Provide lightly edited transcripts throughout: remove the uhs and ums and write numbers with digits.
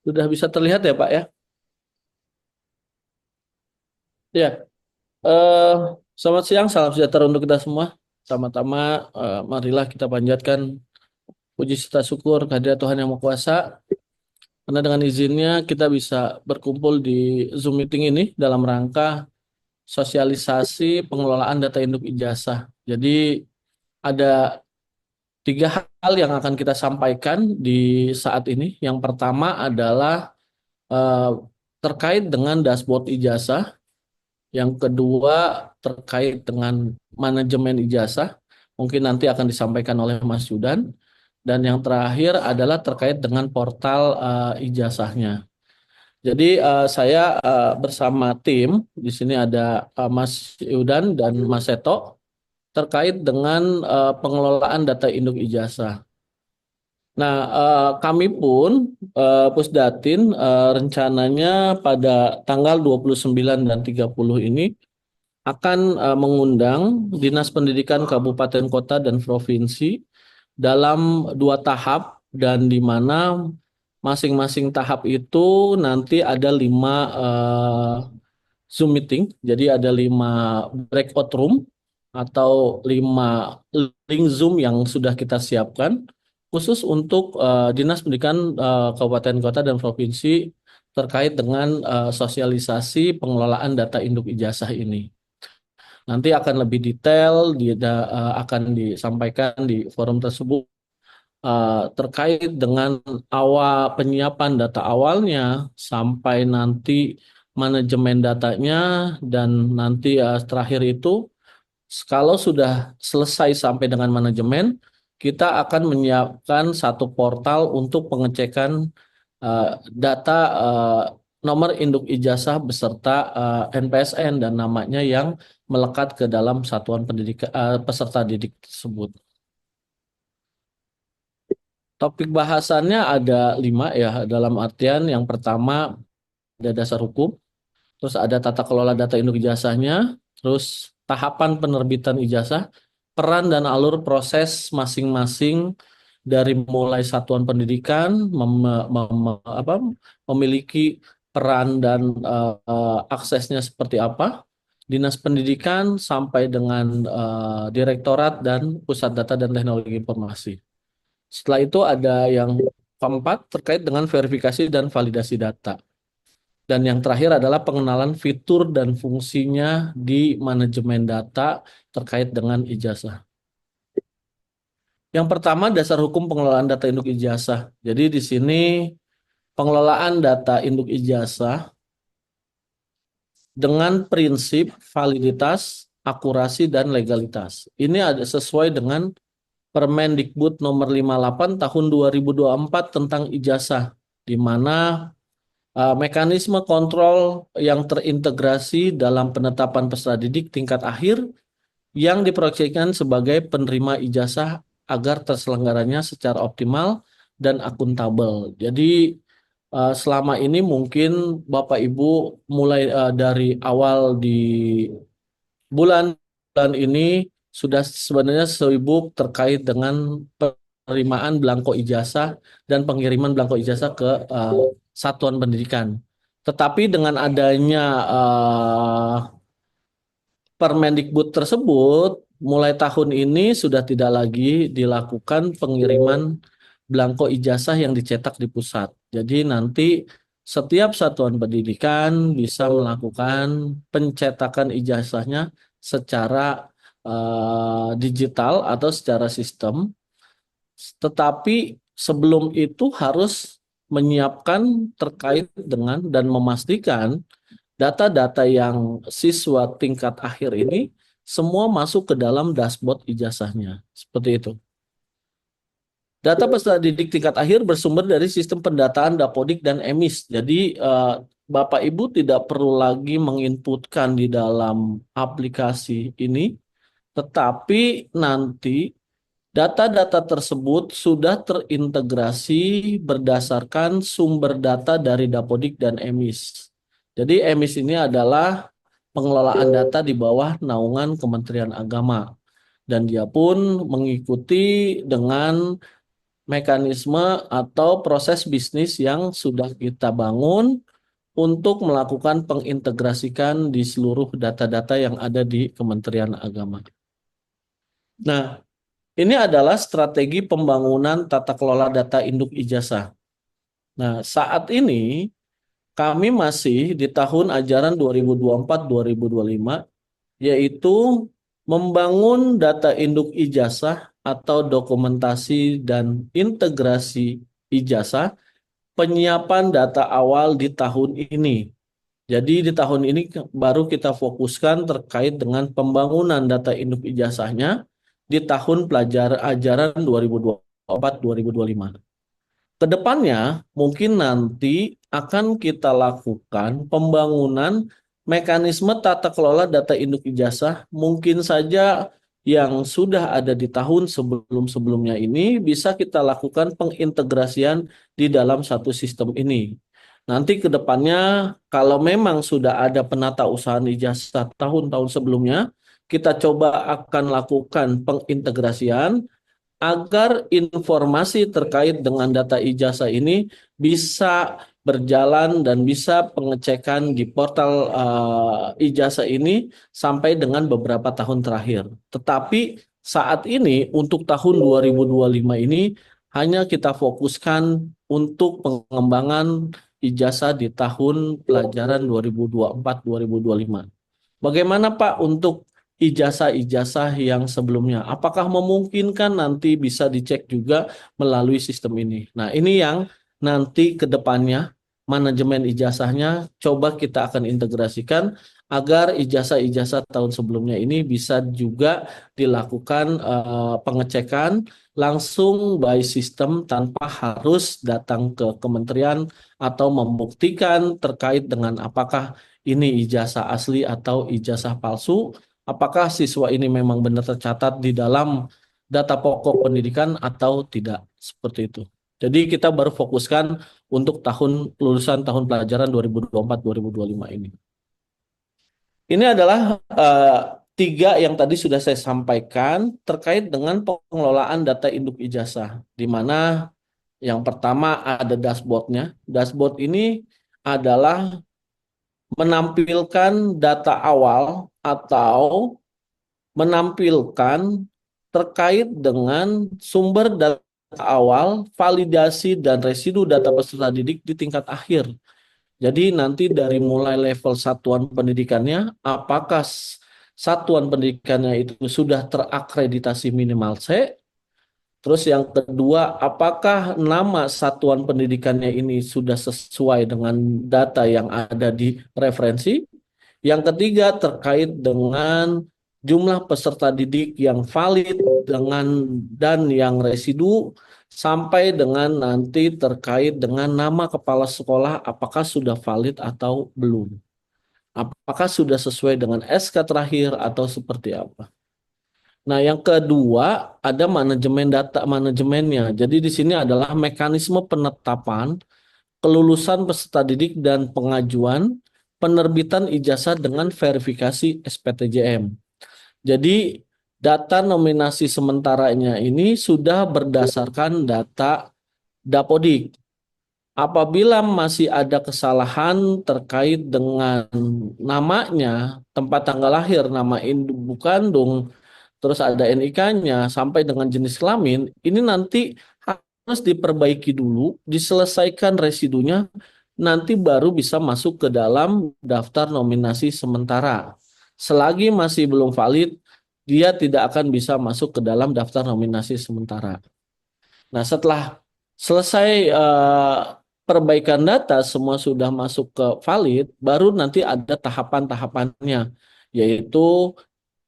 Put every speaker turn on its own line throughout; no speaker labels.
Sudah bisa terlihat ya Pak ya? Ya, eh, selamat siang, salam sejahtera untuk kita semua. Sama-tama, marilah kita panjatkan puji serta syukur kehadirat Tuhan Yang Maha Kuasa. Karena dengan izinnya kita bisa berkumpul di Zoom meeting ini dalam rangka sosialisasi pengelolaan data induk ijazah. Jadi ada tiga hal yang akan kita sampaikan di saat ini. Yang pertama adalah eh, terkait dengan dashboard ijazah. Yang kedua terkait dengan manajemen ijazah, mungkin nanti akan disampaikan oleh Mas Yudan. Dan yang terakhir adalah terkait dengan portal ijazahnya. Jadi saya bersama tim, di sini ada Mas Yudan dan Mas Seto, terkait dengan pengelolaan data induk ijazah. Nah, kami pun Pusdatin rencananya pada tanggal 29 dan 30 ini akan mengundang Dinas Pendidikan Kabupaten Kota dan Provinsi dalam dua tahap dan di mana masing-masing tahap itu nanti ada lima Zoom meeting, jadi ada lima breakout room atau lima link Zoom yang sudah kita siapkan khusus untuk Dinas Pendidikan Kabupaten Kota dan Provinsi terkait dengan sosialisasi pengelolaan data induk ijazah ini. Nanti akan lebih detail, akan disampaikan di forum tersebut terkait dengan awal penyiapan data awalnya sampai nanti manajemen datanya dan nanti terakhir itu kalau sudah selesai sampai dengan manajemen, kita akan menyiapkan satu portal untuk pengecekan eh, data nomor induk ijazah beserta NPSN dan namanya yang melekat ke dalam satuan pendidikan peserta didik tersebut. Topik bahasannya ada lima ya, dalam artian yang pertama ada dasar hukum, terus ada tata kelola data induk ijazahnya, terus tahapan penerbitan ijazah, peran dan alur proses masing-masing dari mulai satuan pendidikan memiliki peran dan aksesnya seperti apa, dinas pendidikan sampai dengan direktorat dan pusat data dan teknologi informasi. Setelah itu ada yang keempat terkait dengan verifikasi dan validasi data. Dan yang terakhir adalah pengenalan fitur dan fungsinya di manajemen data terkait dengan ijazah. Yang pertama, dasar hukum pengelolaan data induk ijazah. Jadi di sini pengelolaan data induk ijazah dengan prinsip validitas, akurasi, dan legalitas. Ini ada sesuai dengan Permendikbud nomor 58 tahun 2024 tentang ijazah, di mana mekanisme kontrol yang terintegrasi dalam penetapan peserta didik tingkat akhir yang diproyeksikan sebagai penerima ijazah agar terselenggaranya secara optimal dan akuntabel. Jadi selama ini mungkin Bapak Ibu mulai dari awal di bulan bulan ini sudah sebenarnya sibuk terkait dengan penerimaan belangko ijazah dan pengiriman belangko ijazah ke satuan pendidikan. Tetapi dengan adanya Permendikbud tersebut, mulai tahun ini sudah tidak lagi dilakukan pengiriman belangko ijazah yang dicetak di pusat. Jadi nanti setiap satuan pendidikan bisa melakukan pencetakan ijazahnya secara digital atau secara sistem. Tetapi sebelum itu harus menyiapkan terkait dengan dan memastikan data-data yang siswa tingkat akhir ini semua masuk ke dalam dashboard ijazahnya. Seperti itu. Data peserta didik tingkat akhir bersumber dari sistem pendataan Dapodik dan EMIS. Jadi Bapak Ibu tidak perlu lagi menginputkan di dalam aplikasi ini, tetapi nanti data-data tersebut sudah terintegrasi berdasarkan sumber data dari Dapodik dan EMIS. Jadi EMIS ini adalah pengelolaan data di bawah naungan Kementerian Agama. Dan dia pun mengikuti dengan mekanisme atau proses bisnis yang sudah kita bangun untuk melakukan pengintegrasikan di seluruh data-data yang ada di Kementerian Agama. Nah, ini adalah strategi pembangunan tata kelola data induk ijazah. Nah, saat ini kami masih di tahun ajaran 2024-2025, yaitu membangun data induk ijazah atau dokumentasi dan integrasi ijazah, penyiapan data awal di tahun ini. Jadi di tahun ini baru kita fokuskan terkait dengan pembangunan data induk ijazahnya di tahun pelajaran ajaran 2024-2025. Kedepannya mungkin nanti akan kita lakukan pembangunan mekanisme tata kelola data induk ijazah, mungkin saja yang sudah ada di tahun sebelum-sebelumnya ini bisa kita lakukan pengintegrasian di dalam satu sistem ini. Nanti kedepannya kalau memang sudah ada penata usahaan ijazah tahun-tahun sebelumnya, kita coba akan lakukan pengintegrasian agar informasi terkait dengan data ijazah ini bisa berjalan dan bisa pengecekan di portal ijazah ini sampai dengan beberapa tahun terakhir. Tetapi saat ini untuk tahun 2025 ini hanya kita fokuskan untuk pengembangan ijazah di tahun pelajaran 2024-2025. Bagaimana Pak untuk ijazah-ijazah yang sebelumnya? Apakah memungkinkan nanti bisa dicek juga melalui sistem ini? Nah, ini yang nanti ke depannya manajemen ijazahnya coba kita akan integrasikan agar ijazah-ijazah tahun sebelumnya ini bisa juga dilakukan pengecekan langsung by sistem tanpa harus datang ke kementerian atau membuktikan terkait dengan apakah ini ijazah asli atau ijazah palsu, apakah siswa ini memang benar tercatat di dalam data pokok pendidikan atau tidak, seperti itu. Jadi kita baru fokuskan untuk lulusan tahun pelajaran 2024-2025 ini. Ini adalah tiga yang tadi sudah saya sampaikan terkait dengan pengelolaan data induk ijazah, di mana yang pertama ada dashboardnya. Dashboard ini adalah menampilkan data awal atau menampilkan terkait dengan sumber data awal, validasi dan residu data peserta didik di tingkat akhir. Jadi nanti dari mulai level satuan pendidikannya, apakah satuan pendidikannya itu sudah terakreditasi minimal C. Terus yang kedua, apakah nama satuan pendidikannya ini sudah sesuai dengan data yang ada di referensi? Yang ketiga, terkait dengan jumlah peserta didik yang valid dengan dan yang residu, sampai dengan nanti terkait dengan nama kepala sekolah, apakah sudah valid atau belum? Apakah sudah sesuai dengan SK terakhir atau seperti apa? Nah, yang kedua ada manajemen data manajemennya. Jadi di sini adalah mekanisme penetapan kelulusan peserta didik dan pengajuan penerbitan ijazah dengan verifikasi SPTJM. Jadi data nominasi sementaranya ini sudah berdasarkan data Dapodik. Apabila masih ada kesalahan terkait dengan namanya, tempat tanggal lahir, nama ibu kandung, terus ada NIK-nya sampai dengan jenis kelamin, ini nanti harus diperbaiki dulu, diselesaikan residunya, nanti baru bisa masuk ke dalam daftar nominasi sementara. Selagi masih belum valid, dia tidak akan bisa masuk ke dalam daftar nominasi sementara. Nah, setelah selesai perbaikan data, semua sudah masuk ke valid, baru nanti ada tahapan-tahapannya, yaitu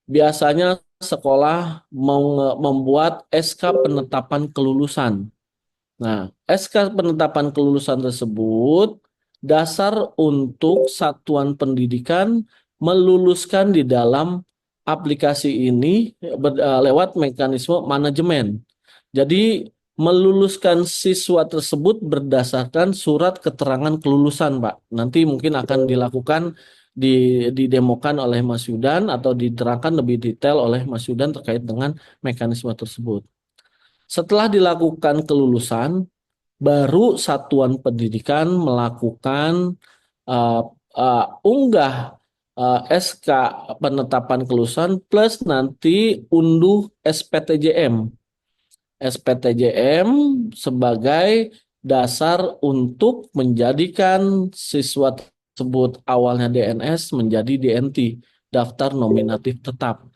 biasanya sekolah membuat SK penetapan kelulusan. Nah, SK penetapan kelulusan tersebut dasar untuk satuan pendidikan meluluskan di dalam aplikasi ini lewat mekanisme manajemen. Jadi meluluskan siswa tersebut berdasarkan surat keterangan kelulusan, Pak. Nanti mungkin akan dilakukan didemokan oleh Mas Yudan atau diterangkan lebih detail oleh Mas Yudan terkait dengan mekanisme tersebut. Setelah dilakukan kelulusan, baru satuan pendidikan melakukan uh, unggah SK penetapan kelulusan plus nanti unduh SPTJM. SPTJM sebagai dasar untuk menjadikan siswa tersebut awalnya DNS menjadi DNT, daftar nominatif tetap.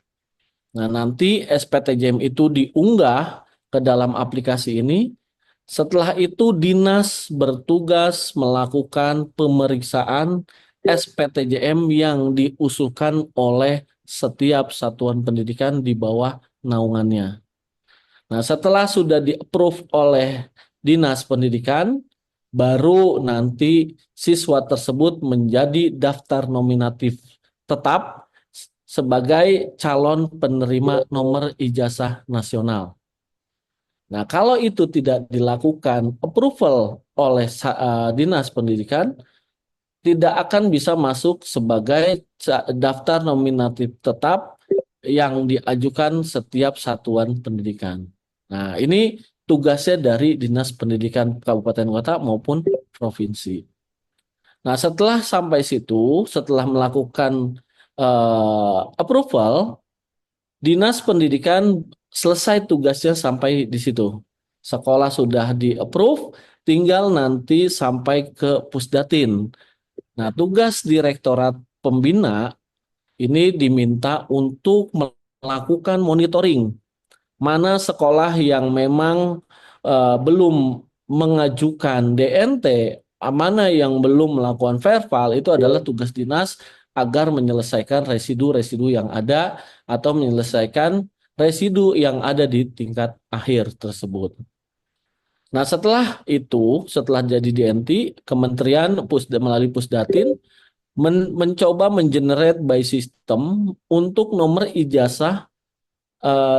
Nah, nanti SPTJM itu diunggah ke dalam aplikasi ini. Setelah itu dinas bertugas melakukan pemeriksaan SPTJM yang diusulkan oleh setiap satuan pendidikan di bawah naungannya. Nah, setelah sudah di-approve oleh dinas pendidikan, baru nanti siswa tersebut menjadi daftar nominatif tetap sebagai calon penerima nomor ijazah nasional. Nah, kalau itu tidak dilakukan approval oleh dinas pendidikan, tidak akan bisa masuk sebagai daftar nominatif tetap yang diajukan setiap satuan pendidikan. Nah, ini tugasnya dari Dinas Pendidikan Kabupaten Kota maupun provinsi. Nah, setelah sampai situ, setelah melakukan approval, Dinas Pendidikan selesai tugasnya sampai di situ. Sekolah sudah di-approve, tinggal nanti sampai ke Pusdatin. Nah, tugas Direktorat Pembina ini diminta untuk melakukan monitoring. Mana sekolah yang memang belum mengajukan DNT, mana yang belum melakukan verval, itu adalah tugas dinas agar menyelesaikan residu-residu yang ada atau menyelesaikan residu yang ada di tingkat akhir tersebut. Nah, setelah itu, setelah jadi DNT, Kementerian melalui Pusdatin mencoba mengenerate by system untuk nomor ijazah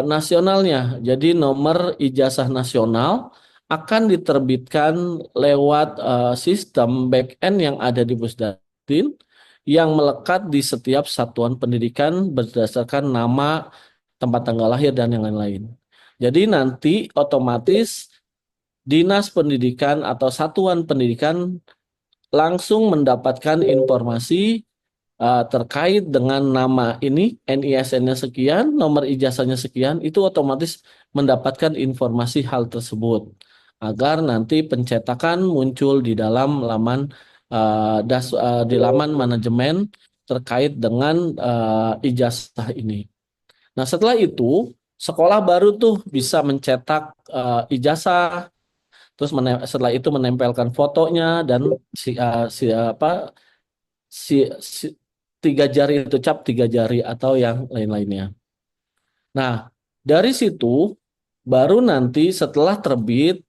nasionalnya. Jadi nomor ijazah nasional akan diterbitkan lewat sistem back-end yang ada di Pusdatin yang melekat di setiap satuan pendidikan berdasarkan nama, tempat tanggal lahir, dan yang lain-lain. Jadi nanti otomatis Dinas Pendidikan atau Satuan Pendidikan langsung mendapatkan informasi terkait dengan nama ini, NISN-nya sekian, nomor ijazahnya sekian, itu otomatis mendapatkan informasi hal tersebut. Agar nanti pencetakan muncul di dalam laman di laman manajemen terkait dengan ijazah ini. Nah, setelah itu sekolah baru tuh bisa mencetak ijazah. Terus setelah itu menempelkan fotonya dan si 3 jari itu cap 3 jari atau yang lain-lainnya. Nah, dari situ baru nanti setelah terbit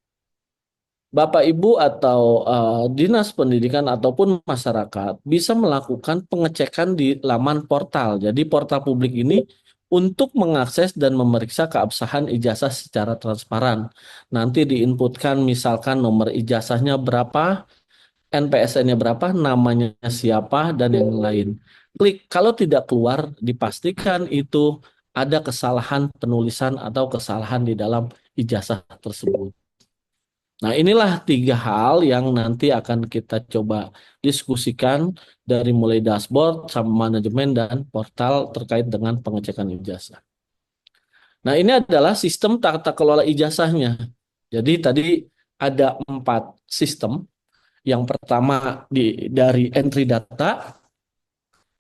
Bapak Ibu atau dinas pendidikan ataupun masyarakat bisa melakukan pengecekan di laman portal. Jadi portal publik ini untuk mengakses dan memeriksa keabsahan ijazah secara transparan. Nanti diinputkan misalkan nomor ijazahnya berapa, NPSN-nya berapa, namanya siapa, dan yang lain. Klik, kalau tidak keluar, dipastikan itu ada kesalahan penulisan atau kesalahan di dalam ijazah tersebut. Nah, inilah 3 hal yang nanti akan kita coba diskusikan dari mulai dashboard, sama manajemen, dan portal terkait dengan pengecekan ijazah. Nah, ini adalah sistem tata kelola ijazahnya. Jadi tadi ada 4 sistem. Yang pertama dari entry data,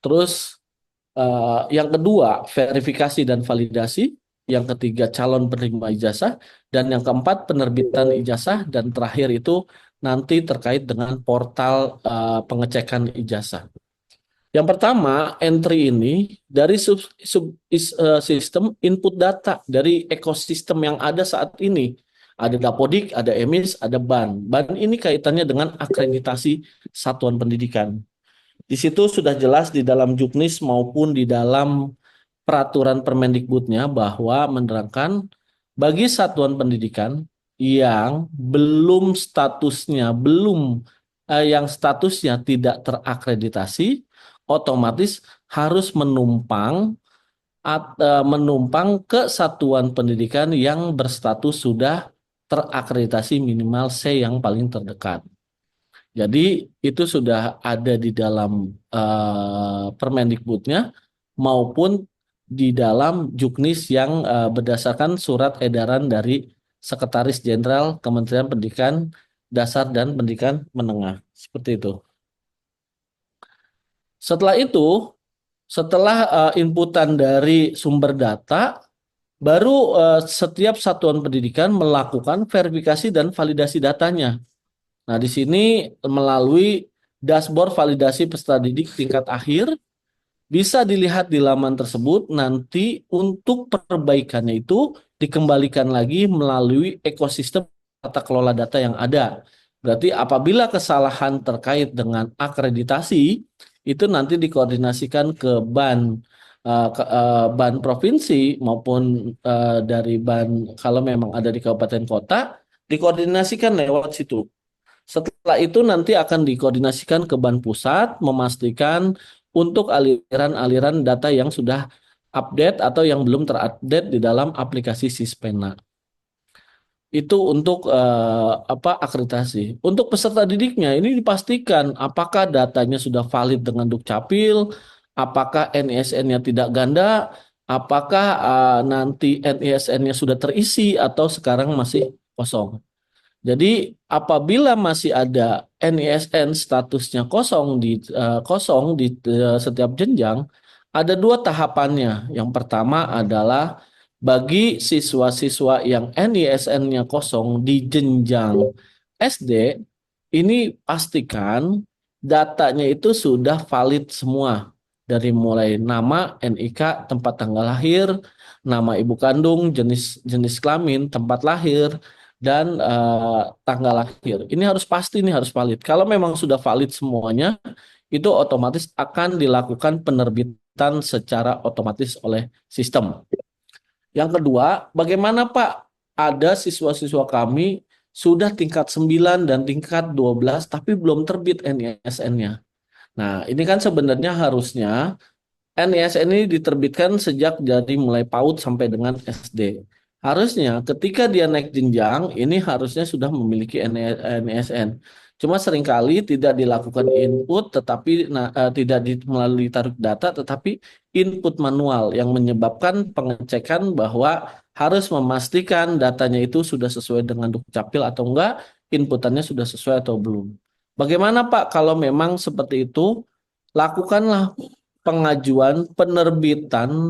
terus yang kedua verifikasi dan validasi, yang ketiga calon penerima ijazah, dan yang keempat penerbitan ijazah, dan terakhir itu nanti terkait dengan portal pengecekan ijazah. Yang pertama, entry ini dari sistem input data dari ekosistem yang ada saat ini. Ada Dapodik, ada EMIS, ada BAN. BAN ini kaitannya dengan akreditasi satuan pendidikan. Di situ sudah jelas di dalam Juknis maupun di dalam peraturan Permendikbudnya bahwa menerangkan bagi satuan pendidikan yang yang statusnya tidak terakreditasi, otomatis harus menumpang menumpang ke satuan pendidikan yang berstatus sudah terakreditasi minimal C yang paling terdekat. Jadi itu sudah ada di dalam Permendikbudnya maupun di dalam Juknis yang berdasarkan surat edaran dari Sekretaris Jenderal Kementerian Pendidikan Dasar dan Pendidikan Menengah. Seperti itu. Setelah itu, setelah inputan dari sumber data, baru setiap satuan pendidikan melakukan verifikasi dan validasi datanya. Nah, di sini melalui dashboard validasi peserta didik tingkat akhir, bisa dilihat di laman tersebut. Nanti untuk perbaikannya itu dikembalikan lagi melalui ekosistem tata kelola data yang ada. Berarti apabila kesalahan terkait dengan akreditasi, itu nanti dikoordinasikan ke ban provinsi maupun dari ban kalau memang ada di kabupaten kota, dikoordinasikan lewat situ. Setelah itu nanti akan dikoordinasikan ke Ban Pusat, memastikan untuk aliran-aliran data yang sudah update atau yang belum terupdate di dalam aplikasi Sispena. Itu untuk akreditasi. Untuk peserta didiknya ini dipastikan apakah datanya sudah valid dengan Dukcapil, apakah NISN-nya tidak ganda, apakah nanti NISN-nya sudah terisi atau sekarang masih kosong. Jadi apabila masih ada NISN statusnya kosong di setiap jenjang, ada dua tahapannya. Yang pertama adalah bagi siswa-siswa yang NISN-nya kosong di jenjang SD, ini pastikan datanya itu sudah valid semua. Dari mulai nama, NIK, tempat tanggal lahir, nama ibu kandung, jenis jenis kelamin, tempat lahir, dan tanggal lahir. Ini harus pasti, ini harus valid. Kalau memang sudah valid semuanya, itu otomatis akan dilakukan penerbitan secara otomatis oleh sistem. Yang kedua, bagaimana Pak? Ada siswa-siswa kami sudah tingkat 9 dan tingkat 12 tapi belum terbit NISN-nya. Nah, ini kan sebenarnya harusnya NISN ini diterbitkan sejak dari mulai PAUD sampai dengan SD. Harusnya ketika dia naik jenjang, ini harusnya sudah memiliki NISN. Cuma seringkali tidak dilakukan input, tetapi tidak melalui tarik data, tetapi input manual yang menyebabkan pengecekan bahwa harus memastikan datanya itu sudah sesuai dengan Dukcapil atau enggak, inputannya sudah sesuai atau belum. Bagaimana Pak kalau memang seperti itu? Lakukanlah pengajuan penerbitan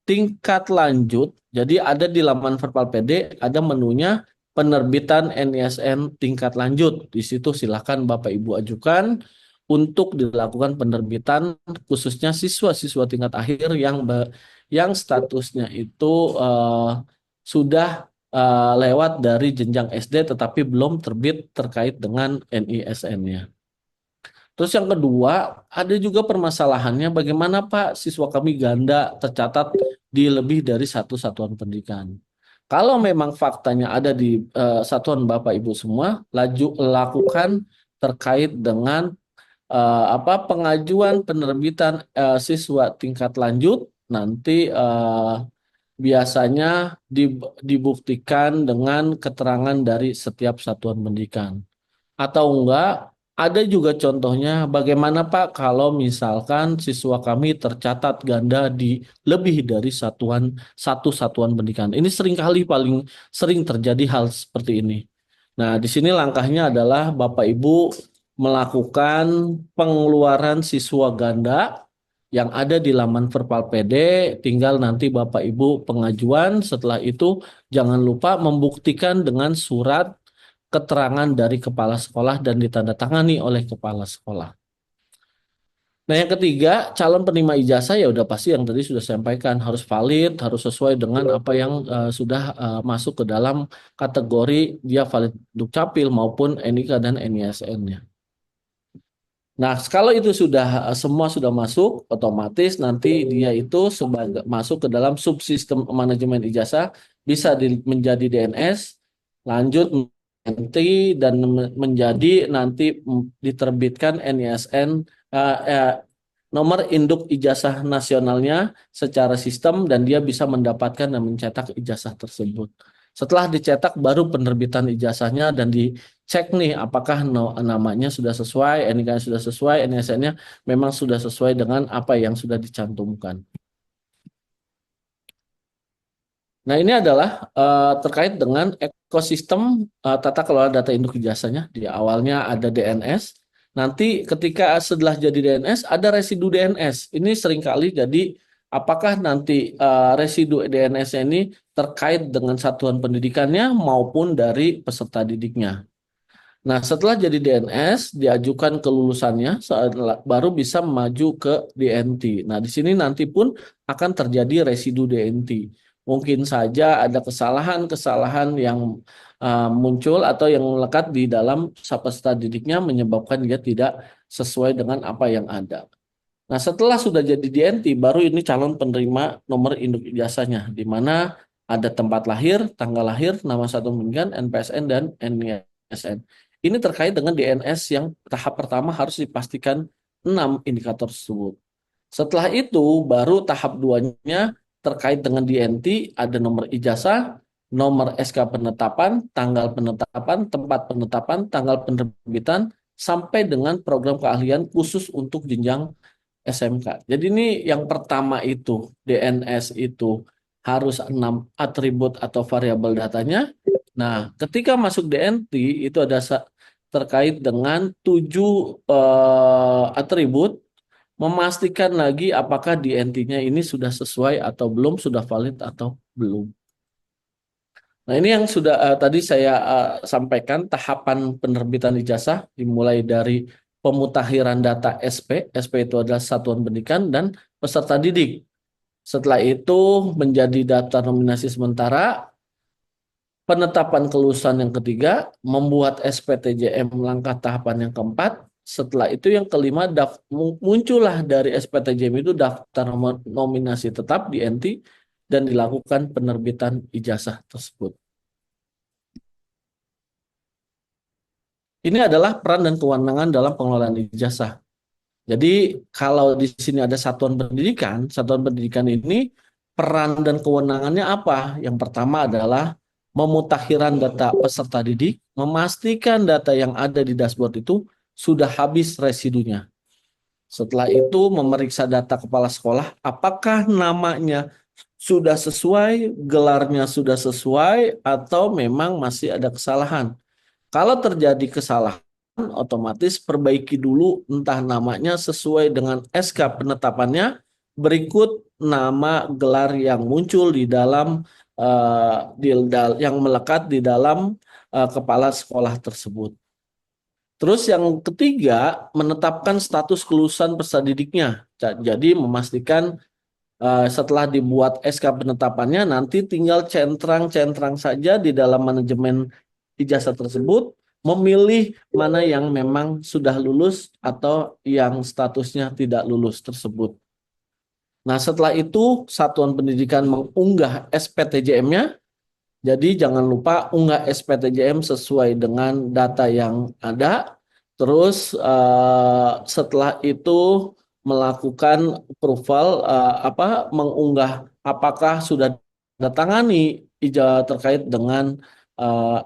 tingkat lanjut. Jadi ada di laman Verpal PD ada menunya penerbitan NISN tingkat lanjut. Di situ silakan Bapak Ibu ajukan untuk dilakukan penerbitan khususnya siswa-siswa tingkat akhir yang statusnya itu sudah lewat dari jenjang SD tetapi belum terbit terkait dengan NISN-nya. Terus yang kedua, ada juga permasalahannya bagaimana Pak siswa kami ganda tercatat di lebih dari satu satuan pendidikan. Kalau memang faktanya ada di satuan Bapak Ibu semua, lakukan terkait dengan pengajuan penerbitan siswa tingkat lanjut nanti biasanya dibuktikan dengan keterangan dari setiap satuan pendidikan. Atau enggak, ada juga contohnya bagaimana Pak kalau misalkan siswa kami tercatat ganda di lebih dari satu satuan pendidikan. Ini seringkali paling sering terjadi hal seperti ini. Nah, di sini langkahnya adalah Bapak Ibu melakukan pengeluaran siswa ganda yang ada di laman Verpal PD, tinggal nanti Bapak Ibu pengajuan, setelah itu jangan lupa membuktikan dengan surat keterangan dari kepala sekolah dan ditandatangani oleh kepala sekolah. Nah, yang ketiga, calon penerima ijazah ya udah pasti yang tadi sudah saya sampaikan harus valid, harus sesuai dengan apa yang sudah masuk ke dalam kategori dia valid Dukcapil maupun NIK dan NISN-nya. Nah, kalau itu sudah semua sudah masuk, otomatis nanti dia itu masuk ke dalam subsistem manajemen ijazah bisa menjadi DNS, lanjut nanti dan menjadi nanti diterbitkan NISN nomor induk ijazah nasionalnya secara sistem dan dia bisa mendapatkan dan mencetak ijazah tersebut. Setelah dicetak baru penerbitan ijazahnya dan dicek nih apakah namanya sudah sesuai, NIK-nya sudah sesuai, NISN-nya memang sudah sesuai dengan apa yang sudah dicantumkan. Nah, ini adalah terkait dengan ekosistem tata kelola data induk ijazahnya. Di awalnya ada DNS, nanti ketika setelah jadi DNS ada residu DNS. Ini seringkali jadi apakah nanti residu DNS ini terkait dengan satuan pendidikannya maupun dari peserta didiknya. Nah, setelah jadi DNS, diajukan kelulusannya, baru bisa maju ke DNT. Nah, di sini nanti pun akan terjadi residu DNT. Mungkin saja ada kesalahan-kesalahan yang muncul atau yang melekat di dalam peserta didiknya menyebabkan dia tidak sesuai dengan apa yang ada. Nah, setelah sudah jadi DNT, baru ini calon penerima nomor induk ijazahnya, di mana ada tempat lahir, tanggal lahir, nama satuan pendidikan, NPSN, dan NISN. Ini terkait dengan DNS yang tahap pertama harus dipastikan 6 indikator tersebut. Setelah itu, baru tahap 2-nya terkait dengan DNT, ada nomor ijazah, nomor SK penetapan, tanggal penetapan, tempat penetapan, tanggal penerbitan, sampai dengan program keahlian khusus untuk jenjang SMK. Jadi ini yang pertama itu DNS itu harus 6 atribut atau variabel datanya. Nah, ketika masuk DNT itu ada terkait dengan 7 atribut, memastikan lagi apakah DNT-nya ini sudah sesuai atau belum, sudah valid atau belum. Nah, ini yang sudah tadi saya sampaikan tahapan penerbitan ijazah dimulai dari pemutakhiran data SP. SP itu adalah satuan pendidikan dan peserta didik. Setelah itu menjadi daftar nominasi sementara, penetapan kelulusan yang ketiga, membuat SPTJM langkah tahapan yang keempat. Setelah itu yang kelima, muncullah dari SPTJM itu daftar nominasi tetap di NT dan dilakukan penerbitan ijazah tersebut. Ini adalah peran dan kewenangan dalam pengelolaan ijazah. Jadi kalau di sini ada satuan pendidikan ini peran dan kewenangannya apa? Yang pertama adalah memutakhiran data peserta didik, memastikan data yang ada di dashboard itu sudah habis residunya. Setelah itu memeriksa data kepala sekolah, apakah namanya sudah sesuai, gelarnya sudah sesuai, atau memang masih ada kesalahan. Kalau terjadi kesalahan, otomatis perbaiki dulu entah namanya sesuai dengan SK penetapannya, berikut nama gelar yang muncul di dalam yang melekat di dalam kepala sekolah tersebut. Terus yang ketiga, menetapkan status kelulusan peserta didiknya. Jadi memastikan setelah dibuat SK penetapannya nanti tinggal centrang-centrang saja di dalam manajemen ijazah tersebut memilih mana yang memang sudah lulus atau yang statusnya tidak lulus tersebut. Nah, setelah itu satuan pendidikan mengunggah SPTJM-nya. Jadi jangan lupa unggah SPTJM sesuai dengan data yang ada. Terus setelah itu melakukan approval mengunggah apakah sudah datangani ijazah terkait dengan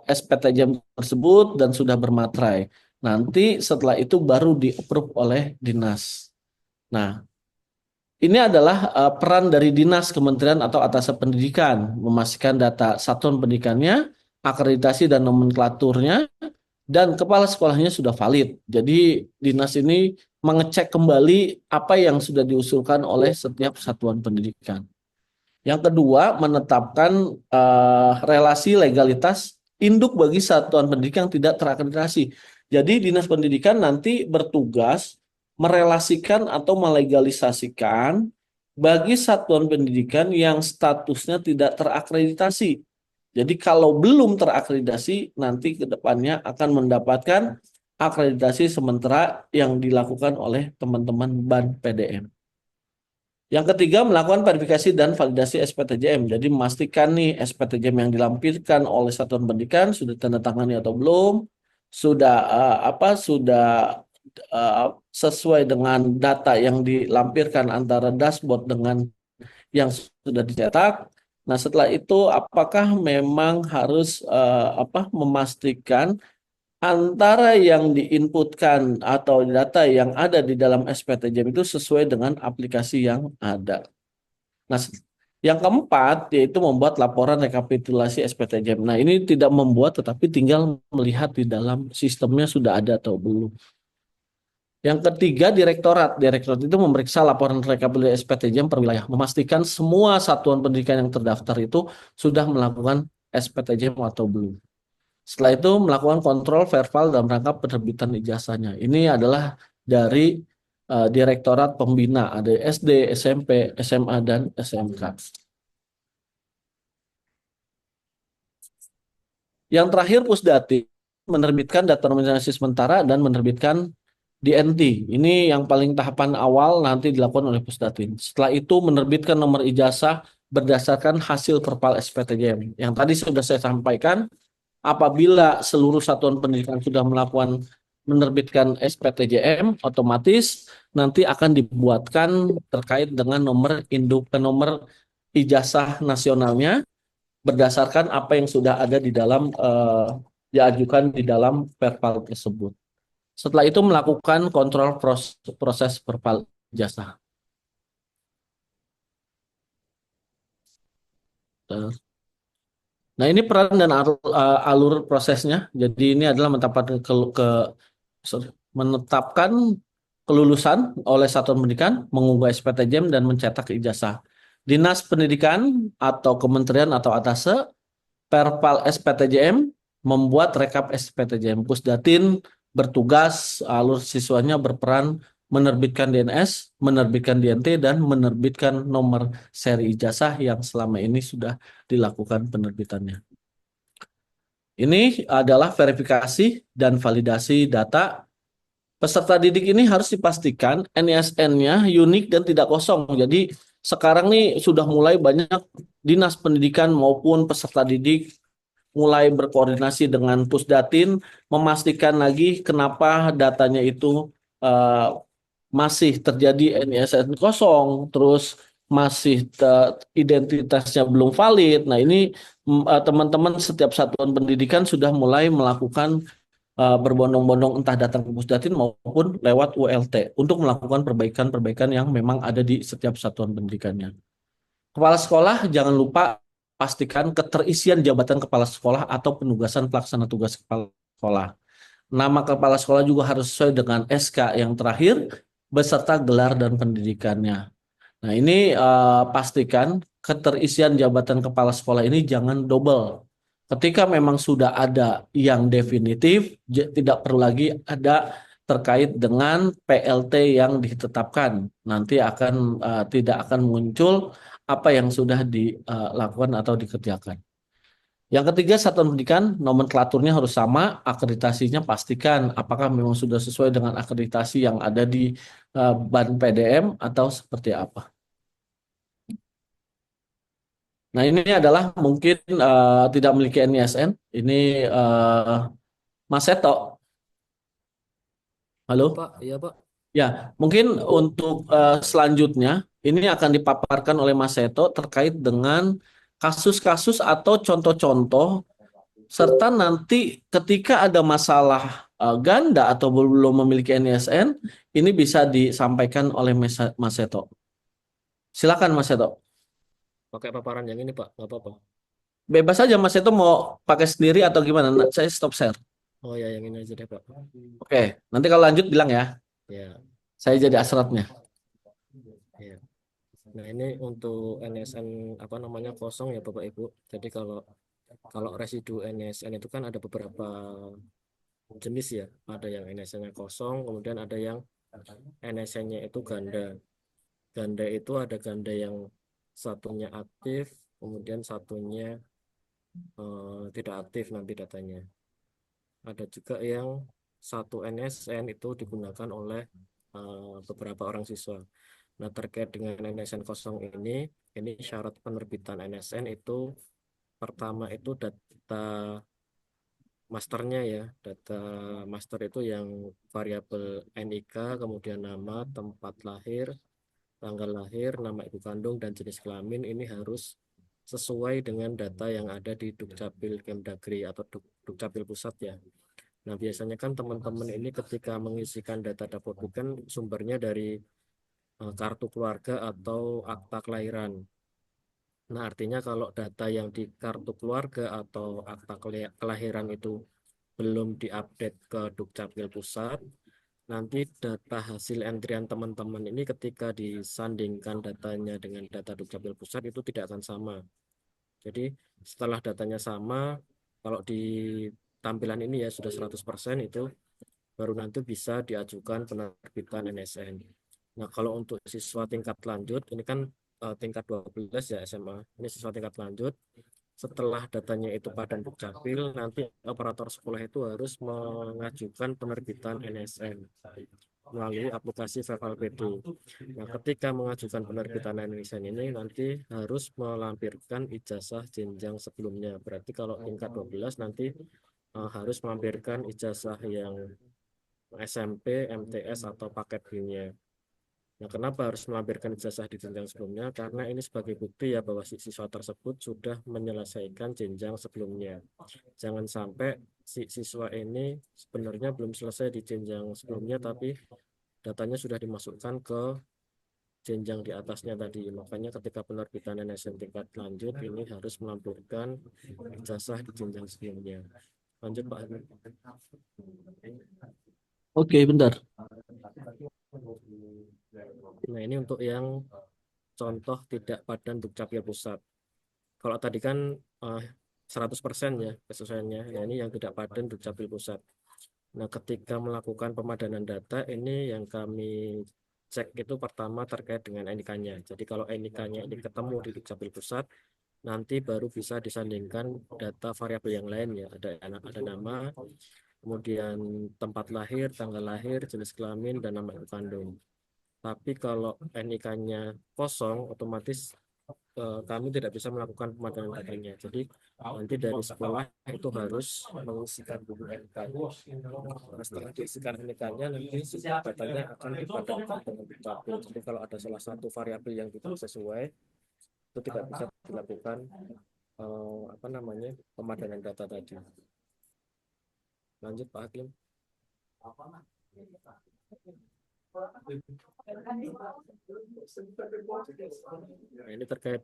SPTJM tersebut dan sudah bermaterai. Nanti setelah itu baru di-approve oleh dinas. Nah, ini adalah peran dari dinas, kementerian atau atasan pendidikan memastikan data satuan pendidikannya, akreditasi dan nomenklaturnya, dan kepala sekolahnya sudah valid. Jadi dinas ini mengecek kembali apa yang sudah diusulkan oleh setiap satuan pendidikan. Yang kedua, menetapkan relasi legalitas induk bagi satuan pendidikan yang tidak terakreditasi. Jadi dinas pendidikan nanti bertugas merelasikan atau melegalisasikan bagi satuan pendidikan yang statusnya tidak terakreditasi. Jadi kalau belum terakreditasi, nanti ke depannya akan mendapatkan akreditasi sementara yang dilakukan oleh teman-teman BAN PDM. Yang ketiga, melakukan verifikasi dan validasi SPTJM. Jadi memastikan nih SPTJM yang dilampirkan oleh satuan pendidikan sudah tanda tangani atau belum, sudah sudah sesuai dengan data yang dilampirkan antara dashboard dengan yang sudah dicetak. Nah, setelah itu apakah memang harus memastikan antara yang diinputkan atau data yang ada di dalam SPTJM itu sesuai dengan aplikasi yang ada. Nah, yang keempat yaitu membuat laporan rekapitulasi SPTJM. Nah, ini tidak membuat tetapi tinggal melihat di dalam sistemnya sudah ada atau belum. Yang ketiga, direktorat. Direktorat itu memeriksa laporan rekapitulasi SPTJM per wilayah, memastikan semua satuan pendidikan yang terdaftar itu sudah melakukan SPTJM atau belum. Setelah itu melakukan kontrol verbal dalam rangka penerbitan ijazahnya. Ini adalah dari Direktorat Pembina, ada SD, SMP, SMA, dan SMK. Yang terakhir, Pusdati menerbitkan data nominasi sementara dan menerbitkan DNT. Ini yang paling tahapan awal nanti dilakukan oleh Pusdatin. Setelah itu menerbitkan nomor ijazah berdasarkan hasil perpal SPTJM. Yang tadi sudah saya sampaikan, apabila seluruh satuan pendidikan sudah melakukan menerbitkan SPTJM, otomatis nanti akan dibuatkan terkait dengan nomor induk nomor ijazah nasionalnya berdasarkan apa yang sudah ada di dalam diajukan di dalam perpal tersebut. Setelah itu melakukan kontrol proses perpal ijazah. Nah, ini peran dan alur prosesnya. Jadi ini adalah sorry, menetapkan kelulusan oleh satuan pendidikan, mengunggah SPTJM dan mencetak ijazah. Dinas Pendidikan atau Kementerian atau Atase Perpal SPTJM membuat rekap SPTJM. Pusdatin bertugas alur siswanya berperan menerbitkan DNS, menerbitkan DNT, dan menerbitkan nomor seri ijazah yang selama ini sudah dilakukan penerbitannya. Ini adalah verifikasi dan validasi data. Peserta didik ini harus dipastikan NISN-nya unik dan tidak kosong. Jadi sekarang nih sudah mulai banyak dinas pendidikan maupun peserta didik mulai berkoordinasi dengan Pusdatin memastikan lagi kenapa datanya itu eh, masih terjadi NISN kosong, terus masih identitasnya belum valid. Nah, ini teman-teman setiap satuan pendidikan sudah mulai melakukan berbondong-bondong entah datang ke Pusdatin maupun lewat ULT untuk melakukan perbaikan-perbaikan yang memang ada di setiap satuan pendidikannya. Kepala sekolah jangan lupa pastikan keterisian jabatan kepala sekolah atau penugasan pelaksana tugas kepala sekolah. Nama kepala sekolah juga harus sesuai dengan SK yang terakhir beserta gelar dan pendidikannya. Nah, ini pastikan keterisian jabatan kepala sekolah ini jangan double. Ketika memang sudah ada yang definitif, tidak perlu lagi ada terkait dengan PLT yang ditetapkan. Nanti akan tidak akan muncul apa yang sudah dilakukan atau dikerjakan. Yang ketiga, satuan pendidikan nomenklaturnya harus sama, akreditasinya pastikan apakah memang sudah sesuai dengan akreditasi yang ada di BAN PDM atau seperti apa. Nah, ini adalah mungkin tidak memiliki NISN. Ini Mas Seto. Halo?
Pak, iya Pak.
Ya, mungkin untuk selanjutnya ini akan dipaparkan oleh Mas Seto terkait dengan kasus-kasus atau contoh-contoh serta nanti ketika ada masalah ganda atau belum memiliki NISN, ini bisa disampaikan oleh Mas Seto. Silakan Mas Seto.
Pakai paparan yang ini Pak, nggak apa-apa.
Bebas aja Mas Seto mau pakai sendiri atau gimana. Nah, saya stop share.
Oh ya, yang ini aja deh Pak.
Oke, nanti kalau lanjut bilang ya.
Ya,
Saya jadi asratnya.
ya. Nah ini untuk NSN apa namanya kosong ya Bapak Ibu. Jadi kalau kalau residu NSN itu kan ada beberapa jenis ya. Ada yang NSN-nya kosong, kemudian ada yang NSN-nya itu ganda. Ganda itu ada ganda yang satunya aktif, kemudian satunya tidak aktif nanti datanya. Ada juga yang satu NSN itu digunakan oleh beberapa orang siswa. Nah, terkait dengan NSN kosong ini syarat penerbitan NSN itu pertama itu data masternya ya. Data master itu yang variabel NIK, kemudian nama, tempat lahir, tanggal lahir, nama ibu kandung, dan jenis kelamin ini harus sesuai dengan data yang ada di Dukcapil Kemdagri atau Dukcapil Pusat ya. Nah, biasanya kan teman-teman ini ketika mengisikan data Dapodik kan sumbernya dari kartu keluarga atau akta kelahiran. Nah, artinya kalau data yang di kartu keluarga atau akta kelahiran itu belum diupdate ke Dukcapil Pusat, nanti data hasil entrian teman-teman ini ketika disandingkan datanya dengan data Dukcapil Pusat itu tidak akan sama. Jadi setelah datanya sama, kalau di tampilan ini ya sudah 100% itu baru nanti bisa diajukan penerbitan NSN. Nah, kalau untuk siswa tingkat lanjut, ini kan tingkat 12 ya SMA, ini siswa tingkat lanjut, setelah datanya itu padan Dukcapil, nanti operator sekolah itu harus mengajukan penerbitan NSN melalui aplikasi Verbal PD. Nah, ketika mengajukan penerbitan NSN ini nanti harus melampirkan ijazah jenjang sebelumnya. Berarti kalau tingkat 12 nanti harus melampirkan ijazah yang SMP, MTS, atau paket B-nya. Nah, kenapa harus melampirkan ijazah di jenjang sebelumnya? Karena ini sebagai bukti ya bahwa si siswa tersebut sudah menyelesaikan jenjang sebelumnya. Jangan sampai si siswa ini sebenarnya belum selesai di jenjang sebelumnya, tapi datanya sudah dimasukkan ke jenjang di atasnya tadi. Makanya ketika penerbitan NSN tingkat lanjut ini harus melampirkan ijazah di jenjang sebelumnya. Lanjut Pak Ahmad.
Oke, bentar.
Nah, ini untuk yang contoh tidak padan Dukcapil Pusat. Kalau tadi kan eh, 100% ya kesesuaiannya. Nah, ini yang tidak padan Dukcapil Pusat. Nah, ketika melakukan pemadanan data, ini yang kami cek itu pertama terkait dengan NIK-nya. Jadi kalau NIK-nya ini ketemu di Dukcapil Pusat, nanti baru bisa disandingkan data variabel yang lain ya. Ada nama, kemudian tempat lahir, tanggal lahir, jenis kelamin, dan nama ibu kandung. Tapi kalau NIK-nya kosong, otomatis kami tidak bisa melakukan pemadanan datanya. Jadi nanti dari sekolah itu harus mengisikan dulu NIK-nya. Nah, setelah diisikan NIK-nya, nanti datanya akan dipadankan dengan dukcapil. Jadi kalau ada salah satu variabel yang tidak sesuai, itu tidak bisa dilakukan apa namanya pemadanan data tadi. Lanjut Pak Hakim. Nah, ini terkait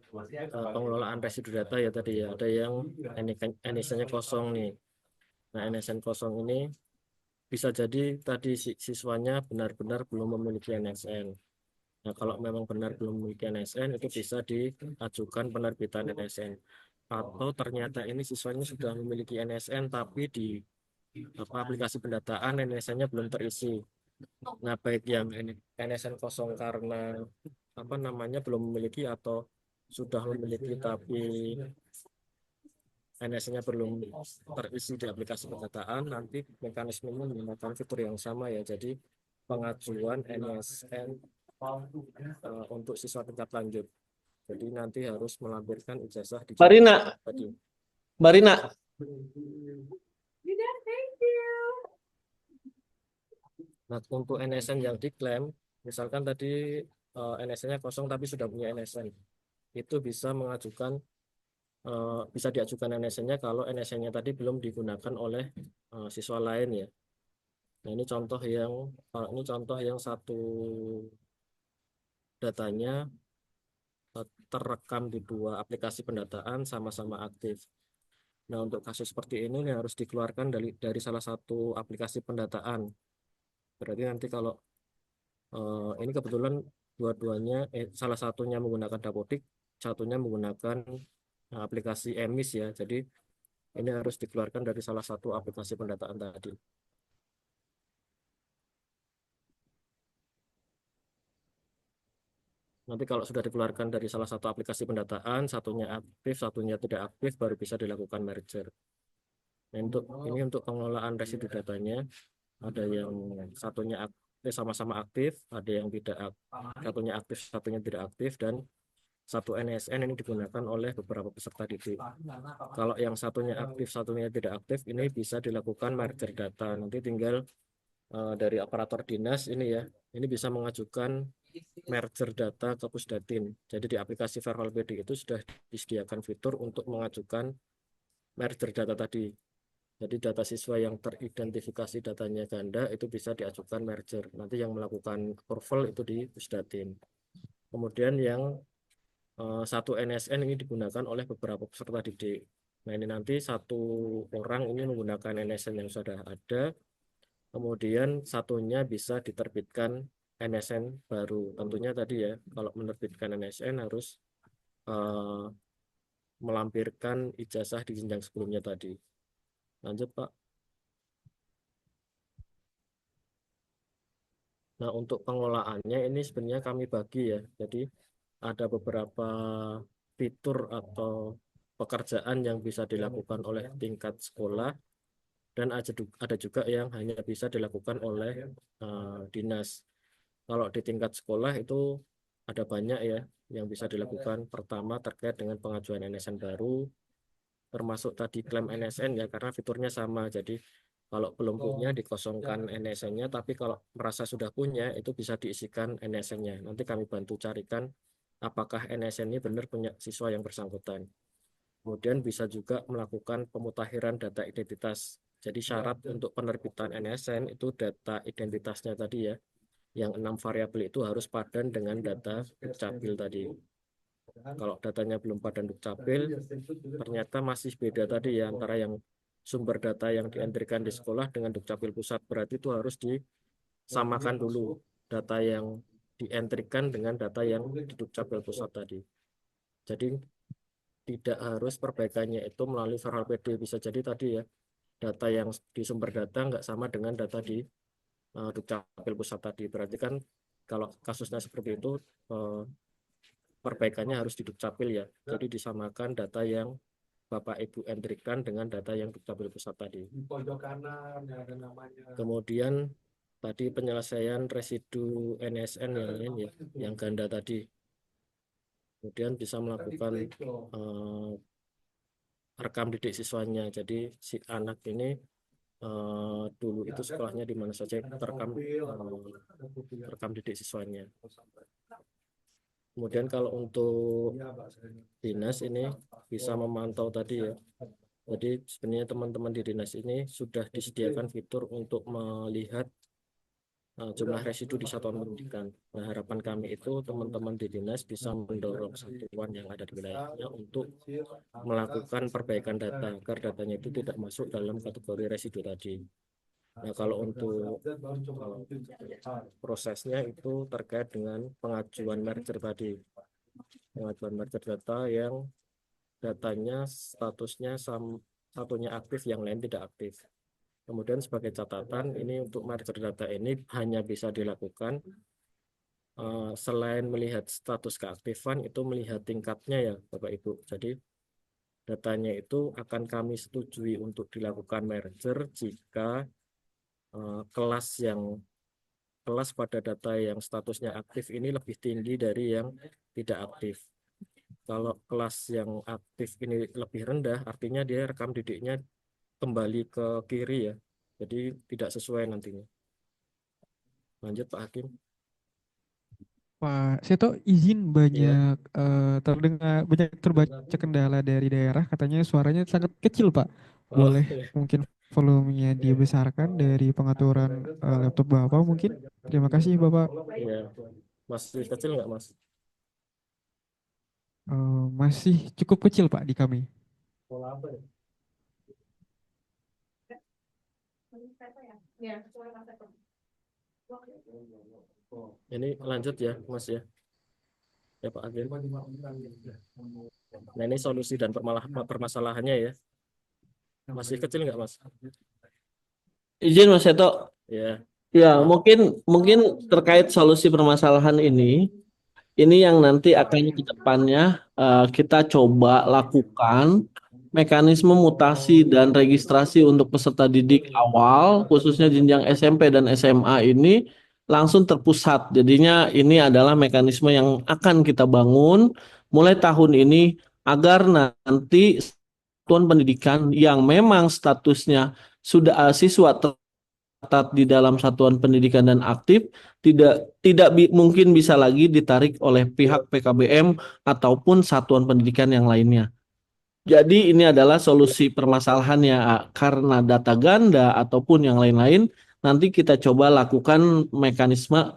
pengelolaan residu data ya tadi ya. Ada yang NSN-nya kosong nih. Nah, NSN kosong ini bisa jadi tadi siswanya benar-benar belum memiliki NSN. Nah, kalau memang benar belum memiliki NSN, itu bisa diajukan penerbitan NSN. Atau ternyata ini siswanya sudah memiliki NSN, tapi di aplikasi pendataan NSN-nya belum terisi. Nah, baik yang NSN kosong karena apa namanya belum memiliki atau sudah memiliki tapi NSN-nya belum terisi di aplikasi pendataan, nanti mekanismenya menggunakan fitur yang sama ya. Jadi pengajuan NSN untuk siswa tingkat lanjut. Jadi nanti harus melampirkan ijazah di jenjang
Marina,
tadi.
Marina.
Nah, untuk NSN yang diklaim, misalkan tadi NSN-nya kosong tapi sudah punya NSN, itu bisa diajukan NSN-nya kalau NSN-nya tadi belum digunakan oleh siswa lain ya. Nah, ini contoh yang satu datanya terekam di dua aplikasi pendataan sama-sama aktif. Nah, untuk kasus seperti ini harus dikeluarkan dari salah satu aplikasi pendataan. Berarti nanti kalau ini kebetulan dua-duanya, salah satunya menggunakan Dapodik, satunya menggunakan aplikasi EMIS ya. Jadi ini harus dikeluarkan dari salah satu aplikasi pendataan tadi. Nanti kalau sudah dikeluarkan dari salah satu aplikasi pendataan, satunya aktif, satunya tidak aktif, baru bisa dilakukan merger. Nah, ini untuk pengelolaan residu datanya, ada yang satunya sama-sama aktif, ada yang tidak satunya aktif, satunya tidak aktif, dan satu NSN ini digunakan oleh beberapa peserta didik. Kalau yang satunya aktif, satunya tidak aktif, ini bisa dilakukan merger data. Nanti tinggal dari operator dinas ini ya, ini bisa mengajukan merger data ke Pusdatin. Jadi di aplikasi Verval PD itu sudah disediakan fitur untuk mengajukan merger data tadi. Jadi data siswa yang teridentifikasi datanya ganda itu bisa diajukan merger. Nanti yang melakukan approval itu di Pusdatin. Kemudian yang satu NSN ini digunakan oleh beberapa peserta didik. Nah ini nanti satu orang ini menggunakan NSN yang sudah ada, kemudian satunya bisa diterbitkan NSN baru. Tentunya tadi ya, kalau menerbitkan NSN harus eh, melampirkan ijazah di jenjang sebelumnya tadi. Lanjut Pak. Nah untuk pengolahannya ini sebenarnya kami bagi ya. Jadi ada beberapa fitur atau pekerjaan yang bisa dilakukan oleh tingkat sekolah dan ada juga yang hanya bisa dilakukan oleh dinas. Kalau di tingkat sekolah itu ada banyak ya yang bisa dilakukan. Pertama terkait dengan pengajuan NSN baru, termasuk tadi klaim NSN ya karena fiturnya sama. Jadi kalau belum punya dikosongkan NSN-nya, tapi kalau merasa sudah punya itu bisa diisikan NSN-nya. Nanti kami bantu carikan apakah NSN ini benar punya siswa yang bersangkutan. Kemudian bisa juga melakukan pemutakhiran data identitas. Jadi syarat untuk penerbitan NSN itu data identitasnya tadi ya, yang 6 variabel itu harus padan dengan data Dukcapil tadi. Kalau datanya belum padan Dukcapil, ternyata masih beda tadi ya antara yang sumber data yang dientrikan di sekolah dengan Dukcapil pusat. Berarti itu harus disamakan dulu data yang dientrikan dengan data yang di Dukcapil pusat tadi. Jadi tidak harus perbaikannya itu melalui Verval PD. Bisa jadi tadi ya, data yang di sumber data nggak sama dengan data di Dukcapil pusat tadi. Berarti kan kalau kasusnya seperti itu, eh, perbaikannya harus di Dukcapil ya. Jadi disamakan data yang Bapak Ibu entrikan dengan data yang Dukcapil pusat tadi. Kemudian tadi penyelesaian residu NSN yang lain ya, yang ganda tadi. Kemudian bisa melakukan rekam didik siswanya. Jadi si anak ini dulu itu sekolahnya di mana saja terekam rekam didik siswanya. Kemudian kalau untuk dinas ini bisa memantau tadi ya. Jadi sebenarnya teman-teman di dinas ini sudah disediakan fitur untuk melihat jumlah residu di satuan pendidikan. Nah, harapan kami itu teman-teman di dinas bisa mendorong satuan yang ada di wilayahnya untuk melakukan perbaikan data agar datanya itu tidak masuk dalam kategori residu tadi. Nah, kalau untuk prosesnya itu terkait dengan pengajuan merger tadi. Pengajuan merger data yang datanya statusnya satunya aktif, yang lain tidak aktif. Kemudian sebagai catatan, ini untuk merger data ini hanya bisa dilakukan selain melihat status keaktifan, itu melihat tingkatnya ya Bapak Ibu. Jadi datanya itu akan kami setujui untuk dilakukan merger jika kelas pada data yang statusnya aktif ini lebih tinggi dari yang tidak aktif. Kalau kelas yang aktif ini lebih rendah, artinya dia rekam didiknya kembali ke kiri ya. Jadi tidak sesuai nantinya. Lanjut Pak Hakim.
Pak Seto, izin
Iya.
banyak terdengar banyak terbaca kendala dari daerah, katanya suaranya sangat kecil, Pak.
Oh,
Boleh
iya.
mungkin volumenya dibesarkan dari pengaturan laptop Bapak mungkin? Terima kasih Bapak.
Iya. Masih kecil nggak Mas?
Masih cukup kecil Pak di kami.
Ini lanjut ya Mas ya. Ya Pak Hakim. Nah ini solusi dan permasalahannya ya. Masih kecil nggak Mas?
Izin Mas Seto.
Ya.
Ya,
Pak.
mungkin mungkin terkait solusi permasalahan ini yang nanti akan ke depannya kita coba lakukan mekanisme mutasi dan registrasi untuk peserta didik awal, khususnya jenjang SMP dan SMA ini langsung terpusat. Jadinya ini adalah mekanisme yang akan kita bangun mulai tahun ini agar nanti satuan pendidikan yang memang statusnya sudah siswa tercatat di dalam satuan pendidikan dan aktif tidak mungkin bisa lagi ditarik oleh pihak PKBM ataupun satuan pendidikan yang lainnya. Jadi ini adalah solusi permasalahannya karena data ganda ataupun yang lain-lain. Nanti kita coba lakukan mekanisme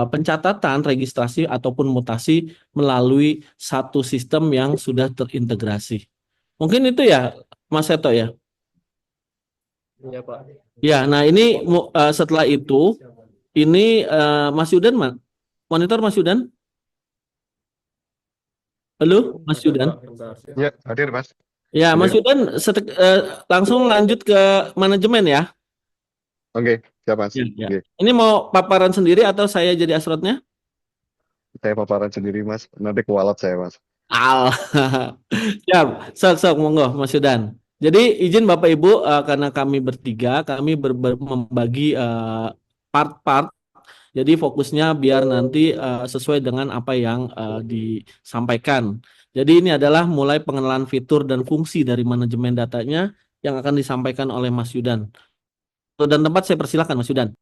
pencatatan, registrasi ataupun mutasi melalui satu sistem yang sudah terintegrasi. Mungkin itu ya, Mas Seto ya.
Iya Pak.
Ya, nah ini setelah itu ini Mas Yudan, monitor Mas Yudan. Halo, Mas
Ada
Yudan.
Pak, bentar.
Ya, hadir Mas.
Ya, Mas
Hadir.
Yudan langsung lanjut ke manajemen ya.
Oke, siap Mas.
Ya, ya.
Oke,
Ini mau paparan sendiri atau saya jadi astronotnya?
saya paparan sendiri Mas. Nanti kualat saya Mas.
Al. Siap, sok monggo Mas Yudan. Jadi izin Bapak Ibu karena kami bertiga, kami membagi part-part. Jadi fokusnya biar nanti sesuai dengan apa yang disampaikan. Jadi ini adalah mulai pengenalan fitur dan fungsi dari manajemen datanya yang akan disampaikan oleh Mas Yudan. Dan tempat saya persilahkan Mas Yudan.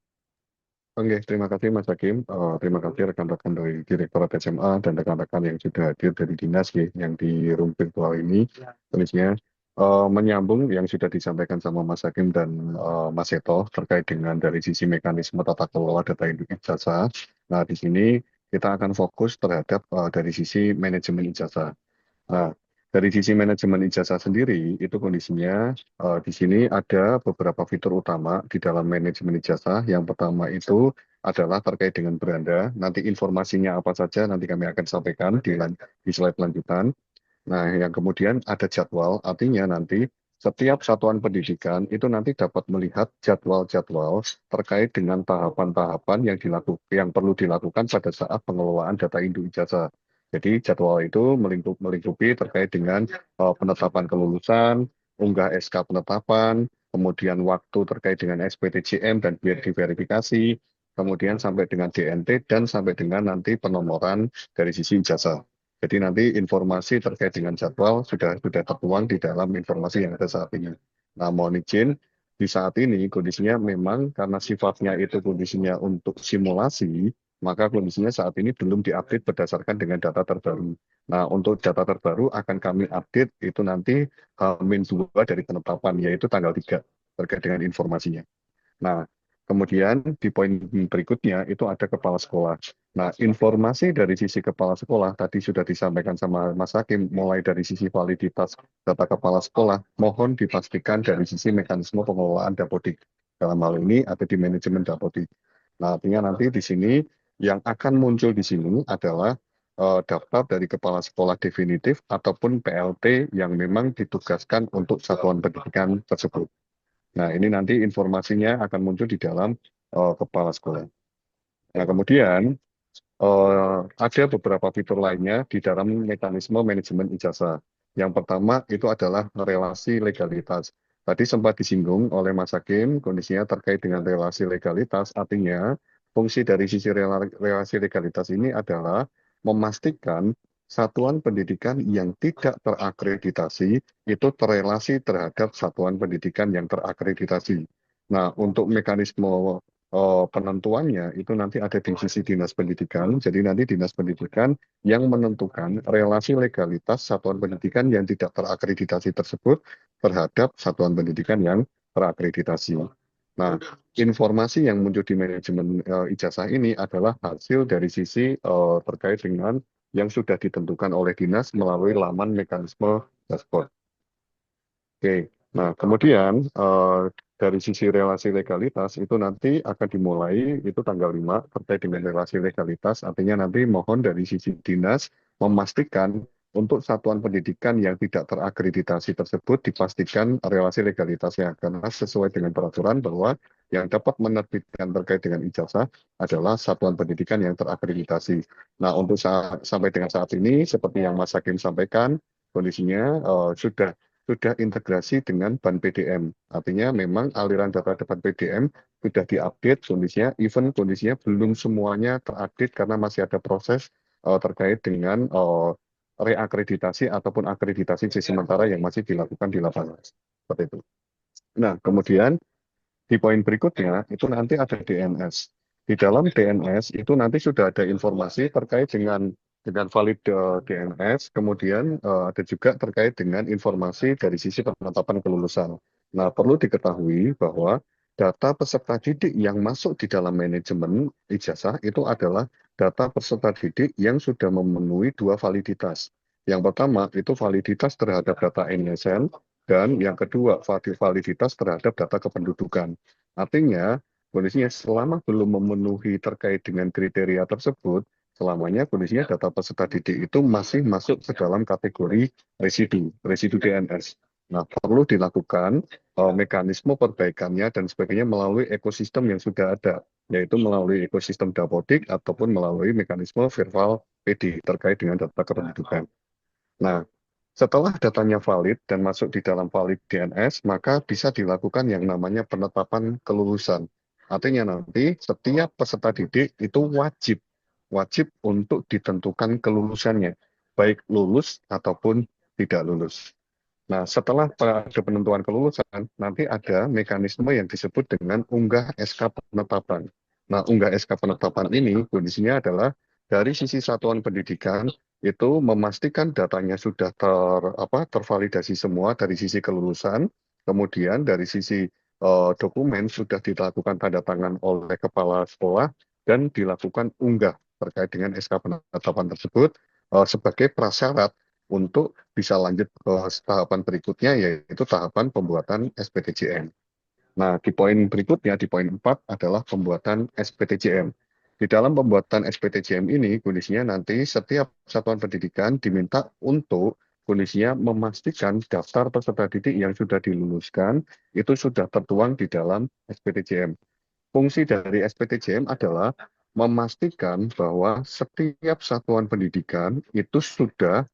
Oke, terima kasih Mas Hakim. Terima kasih rekan-rekan dari Direktorat SMA dan rekan-rekan yang sudah hadir dari dinas ya, yang di room virtual ini. Tentunya menyambung yang sudah disampaikan sama Mas Hakim dan Mas Seto terkait dengan dari sisi mekanisme tata kelola data induk ijazah. Nah, di sini kita akan fokus terhadap dari sisi manajemen ijazah. Nah, dari sisi manajemen ijazah sendiri, itu kondisinya di sini ada beberapa fitur utama di dalam manajemen ijazah. Yang pertama itu adalah terkait dengan beranda. Nanti informasinya apa saja nanti kami akan sampaikan di slide lanjutan. Nah, yang kemudian ada jadwal, artinya nanti setiap satuan pendidikan itu nanti dapat melihat jadwal-jadwal terkait dengan tahapan-tahapan yang perlu dilakukan pada saat pengelolaan data induk ijazah. Jadi jadwal itu melingkupi terkait dengan penetapan kelulusan, unggah SK penetapan, kemudian waktu terkait dengan SPTJM dan diverifikasi, kemudian sampai dengan DNT dan sampai dengan nanti penomoran dari sisi ijazah. Jadi nanti informasi terkait dengan jadwal sudah tertuang di dalam informasi yang ada saat ini. Nah, mohon izin, di saat ini kondisinya memang karena sifatnya itu kondisinya untuk simulasi, maka kondisinya saat ini belum diupdate berdasarkan dengan data terbaru. Nah, untuk data terbaru akan kami update itu nanti H-2 dari penetapan, yaitu tanggal 3 terkait dengan informasinya. Nah, kemudian di poin berikutnya itu ada kepala sekolah. Nah, informasi dari sisi kepala sekolah tadi sudah disampaikan sama Mas Hakim, mulai dari sisi validitas data kepala sekolah, mohon dipastikan dari sisi mekanisme pengelolaan Dapodik. Dalam hal ini ada di manajemen Dapodik. Nah, artinya nanti di sini yang akan muncul di sini adalah daftar dari kepala sekolah definitif ataupun PLT yang memang ditugaskan untuk satuan pendidikan tersebut. Nah, ini nanti informasinya akan muncul di dalam kepala sekolah. Nah, kemudian ada beberapa fitur lainnya di dalam mekanisme manajemen ijazah. Yang pertama itu adalah relasi legalitas. Tadi sempat disinggung oleh Mas Hakim, kondisinya terkait dengan relasi legalitas, artinya fungsi dari sisi relasi legalitas ini adalah memastikan satuan pendidikan yang tidak terakreditasi itu terrelasi terhadap satuan pendidikan yang terakreditasi. Nah, untuk mekanisme penentuannya itu nanti ada di sisi dinas pendidikan. Jadi nanti dinas pendidikan yang menentukan relasi legalitas satuan pendidikan yang tidak terakreditasi tersebut terhadap satuan pendidikan yang terakreditasi. Nah, informasi yang muncul di manajemen ijazah ini adalah hasil dari sisi terkait dengan yang sudah ditentukan oleh dinas melalui laman mekanisme dashboard. Oke, nah kemudian dari sisi relasi legalitas itu nanti akan dimulai itu tanggal 5 terkait dengan relasi legalitas, artinya nanti mohon dari sisi dinas memastikan untuk satuan pendidikan yang tidak terakreditasi tersebut dipastikan relasi legalitasnya karena sesuai dengan peraturan bahwa yang dapat menerbitkan terkait dengan ijazah adalah satuan pendidikan yang terakreditasi. Nah, untuk sampai dengan saat ini seperti yang Mas Hakim sampaikan, kondisinya sudah integrasi dengan ban PDM. Artinya memang aliran data ban PDM sudah diupdate kondisinya, even kondisinya belum semuanya terupdate karena masih ada proses terkait dengan reakreditasi ataupun akreditasi sementara yang masih dilakukan di lapangan. Seperti itu. Nah, kemudian di poin berikutnya itu nanti ada DNS. Di dalam DNS itu nanti sudah ada informasi terkait dengan valid DNS, kemudian ada juga terkait dengan informasi dari sisi penetapan kelulusan. Nah, perlu diketahui bahwa data peserta didik yang masuk di dalam manajemen ijazah itu adalah data peserta didik yang sudah memenuhi dua validitas. Yang pertama itu validitas terhadap data NSN, dan yang kedua validitas terhadap data kependudukan. Artinya, kondisinya selama belum memenuhi terkait dengan kriteria tersebut, selamanya kondisinya data peserta didik itu masih masuk ke dalam kategori residu DNS. Nah, perlu dilakukan mekanisme perbaikannya dan sebagainya melalui ekosistem yang sudah ada, yaitu melalui ekosistem Dapodik ataupun melalui mekanisme verbal PD terkait dengan data kependudukan. Nah, setelah datanya valid dan masuk di dalam valid DNS, maka bisa dilakukan yang namanya penetapan kelulusan. Artinya nanti setiap peserta didik itu wajib untuk ditentukan kelulusannya, baik lulus ataupun tidak lulus. Nah, setelah ada penentuan kelulusan, nanti ada mekanisme yang disebut dengan unggah SK penetapan. Nah, unggah SK penetapan ini kondisinya adalah dari sisi satuan pendidikan itu memastikan datanya sudah tervalidasi semua dari sisi kelulusan, kemudian dari sisi dokumen sudah dilakukan tanda tangan oleh kepala sekolah dan dilakukan unggah terkait dengan SK penetapan tersebut sebagai prasyarat untuk bisa lanjut ke tahapan berikutnya, yaitu tahapan pembuatan SPTJM. Nah, di poin berikutnya, di poin 4 adalah pembuatan SPTJM. Di dalam pembuatan SPTJM ini, kondisinya nanti setiap satuan pendidikan diminta untuk kondisinya memastikan daftar peserta didik yang sudah diluluskan itu sudah tertuang di dalam SPTJM. Fungsi dari SPTJM adalah memastikan bahwa setiap satuan pendidikan itu sudah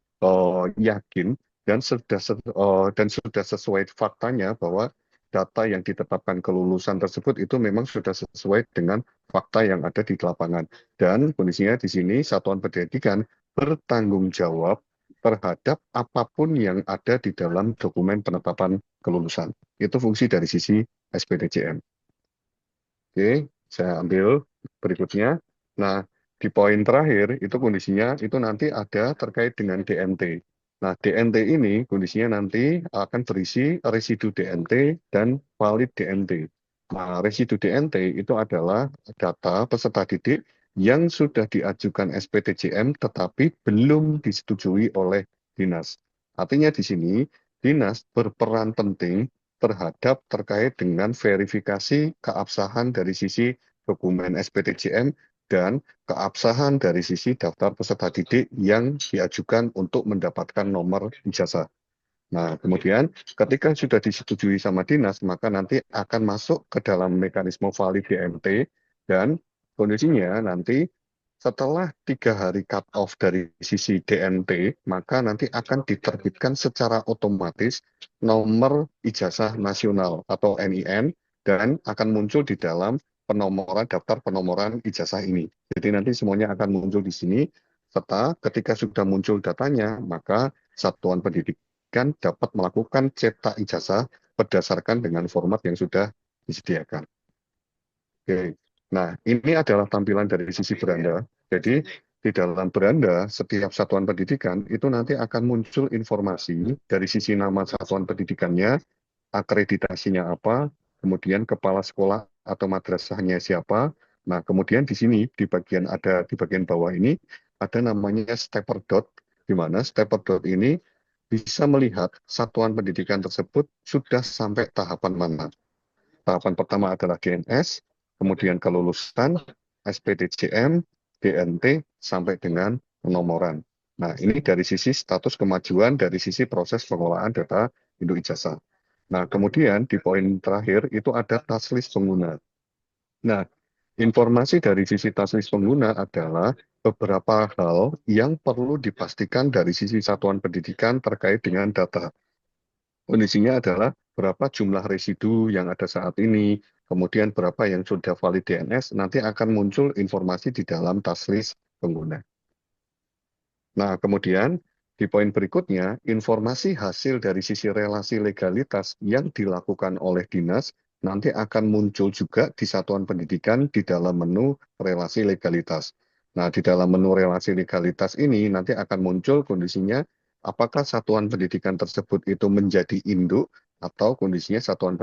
yakin dan sudah sesuai faktanya bahwa data yang ditetapkan kelulusan tersebut itu memang sudah sesuai dengan fakta yang ada di lapangan. Dan kondisinya di sini satuan pendidikan bertanggung jawab terhadap apapun yang ada di dalam dokumen penetapan kelulusan. Itu fungsi dari sisi SPTJM. Oke, saya ambil berikutnya. Nah, di poin terakhir itu kondisinya itu nanti ada terkait dengan DNT. Nah, DNT ini kondisinya nanti akan berisi residu DNT dan valid DNT. Nah, residu DNT itu adalah data peserta didik yang sudah diajukan SPTJM tetapi belum disetujui oleh dinas. Artinya di sini dinas berperan penting terhadap terkait dengan verifikasi keabsahan dari sisi dokumen SPTJM dan keabsahan dari sisi daftar peserta didik yang diajukan untuk mendapatkan nomor ijazah. Nah, kemudian ketika sudah disetujui sama dinas, maka nanti akan masuk ke dalam mekanisme valid DMT dan kondisinya nanti setelah 3 hari cut off dari sisi DNT, maka nanti akan diterbitkan secara otomatis nomor ijazah nasional atau NIN dan akan muncul di dalam daftar penomoran ijazah ini. Jadi nanti semuanya akan muncul di sini, serta ketika sudah muncul datanya, maka satuan pendidikan dapat melakukan cetak ijazah berdasarkan dengan format yang sudah disediakan. Oke. Nah, ini adalah tampilan dari sisi beranda. Jadi, di dalam beranda, setiap satuan pendidikan itu nanti akan muncul informasi dari sisi nama satuan pendidikannya, akreditasinya apa, kemudian kepala sekolah atau madrasahnya siapa. Nah, kemudian di sini di bagian bawah ini ada namanya stepper dot, di mana stepper dot ini bisa melihat satuan pendidikan tersebut sudah sampai tahapan mana. Tahapan pertama adalah DNS, kemudian kelulusan, SPTJM, DNT, sampai dengan penomoran. Nah, ini dari sisi status kemajuan dari sisi proses pengolahan data induk ijazah. Nah, kemudian di poin terakhir itu ada task list pengguna. Nah, informasi dari sisi task list pengguna adalah beberapa hal yang perlu dipastikan dari sisi satuan pendidikan terkait dengan data. Kondisinya adalah berapa jumlah residu yang ada saat ini, kemudian berapa yang sudah valid DNS, nanti akan muncul informasi di dalam task list pengguna. Nah, kemudian di poin berikutnya, informasi hasil dari sisi relasi legalitas yang dilakukan oleh dinas nanti akan muncul juga di satuan pendidikan di dalam menu relasi legalitas. Nah, di dalam menu relasi legalitas ini nanti akan muncul kondisinya apakah satuan pendidikan tersebut itu menjadi induk atau kondisinya satuan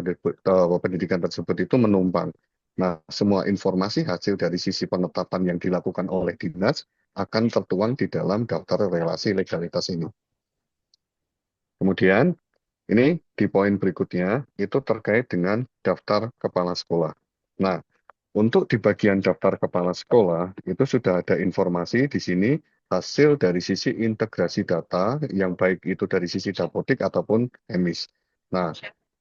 pendidikan tersebut itu menumpang. Nah, semua informasi hasil dari sisi penetapan yang dilakukan oleh dinas akan tertuang di dalam daftar relasi legalitas ini. Kemudian, ini di poin berikutnya itu terkait dengan daftar kepala sekolah. Nah, untuk di bagian daftar kepala sekolah itu sudah ada informasi di sini hasil dari sisi integrasi data yang baik itu dari sisi Dapodik ataupun EMIS. Nah,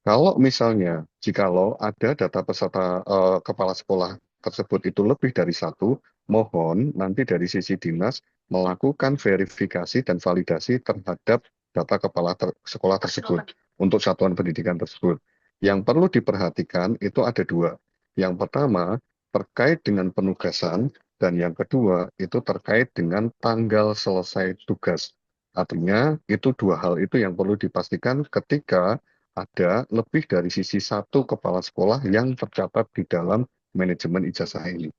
kalau misalnya jikalau ada data peserta kepala sekolah tersebut itu lebih dari satu, mohon nanti dari sisi dinas melakukan verifikasi dan validasi terhadap data kepala sekolah tersebut untuk satuan pendidikan tersebut. Yang perlu diperhatikan itu ada dua. Yang pertama, terkait dengan penugasan, dan yang kedua, itu terkait dengan tanggal selesai tugas. Artinya, itu dua hal itu yang perlu dipastikan ketika ada lebih dari sisi satu kepala sekolah yang tercatat di dalam manajemen ijazah ini.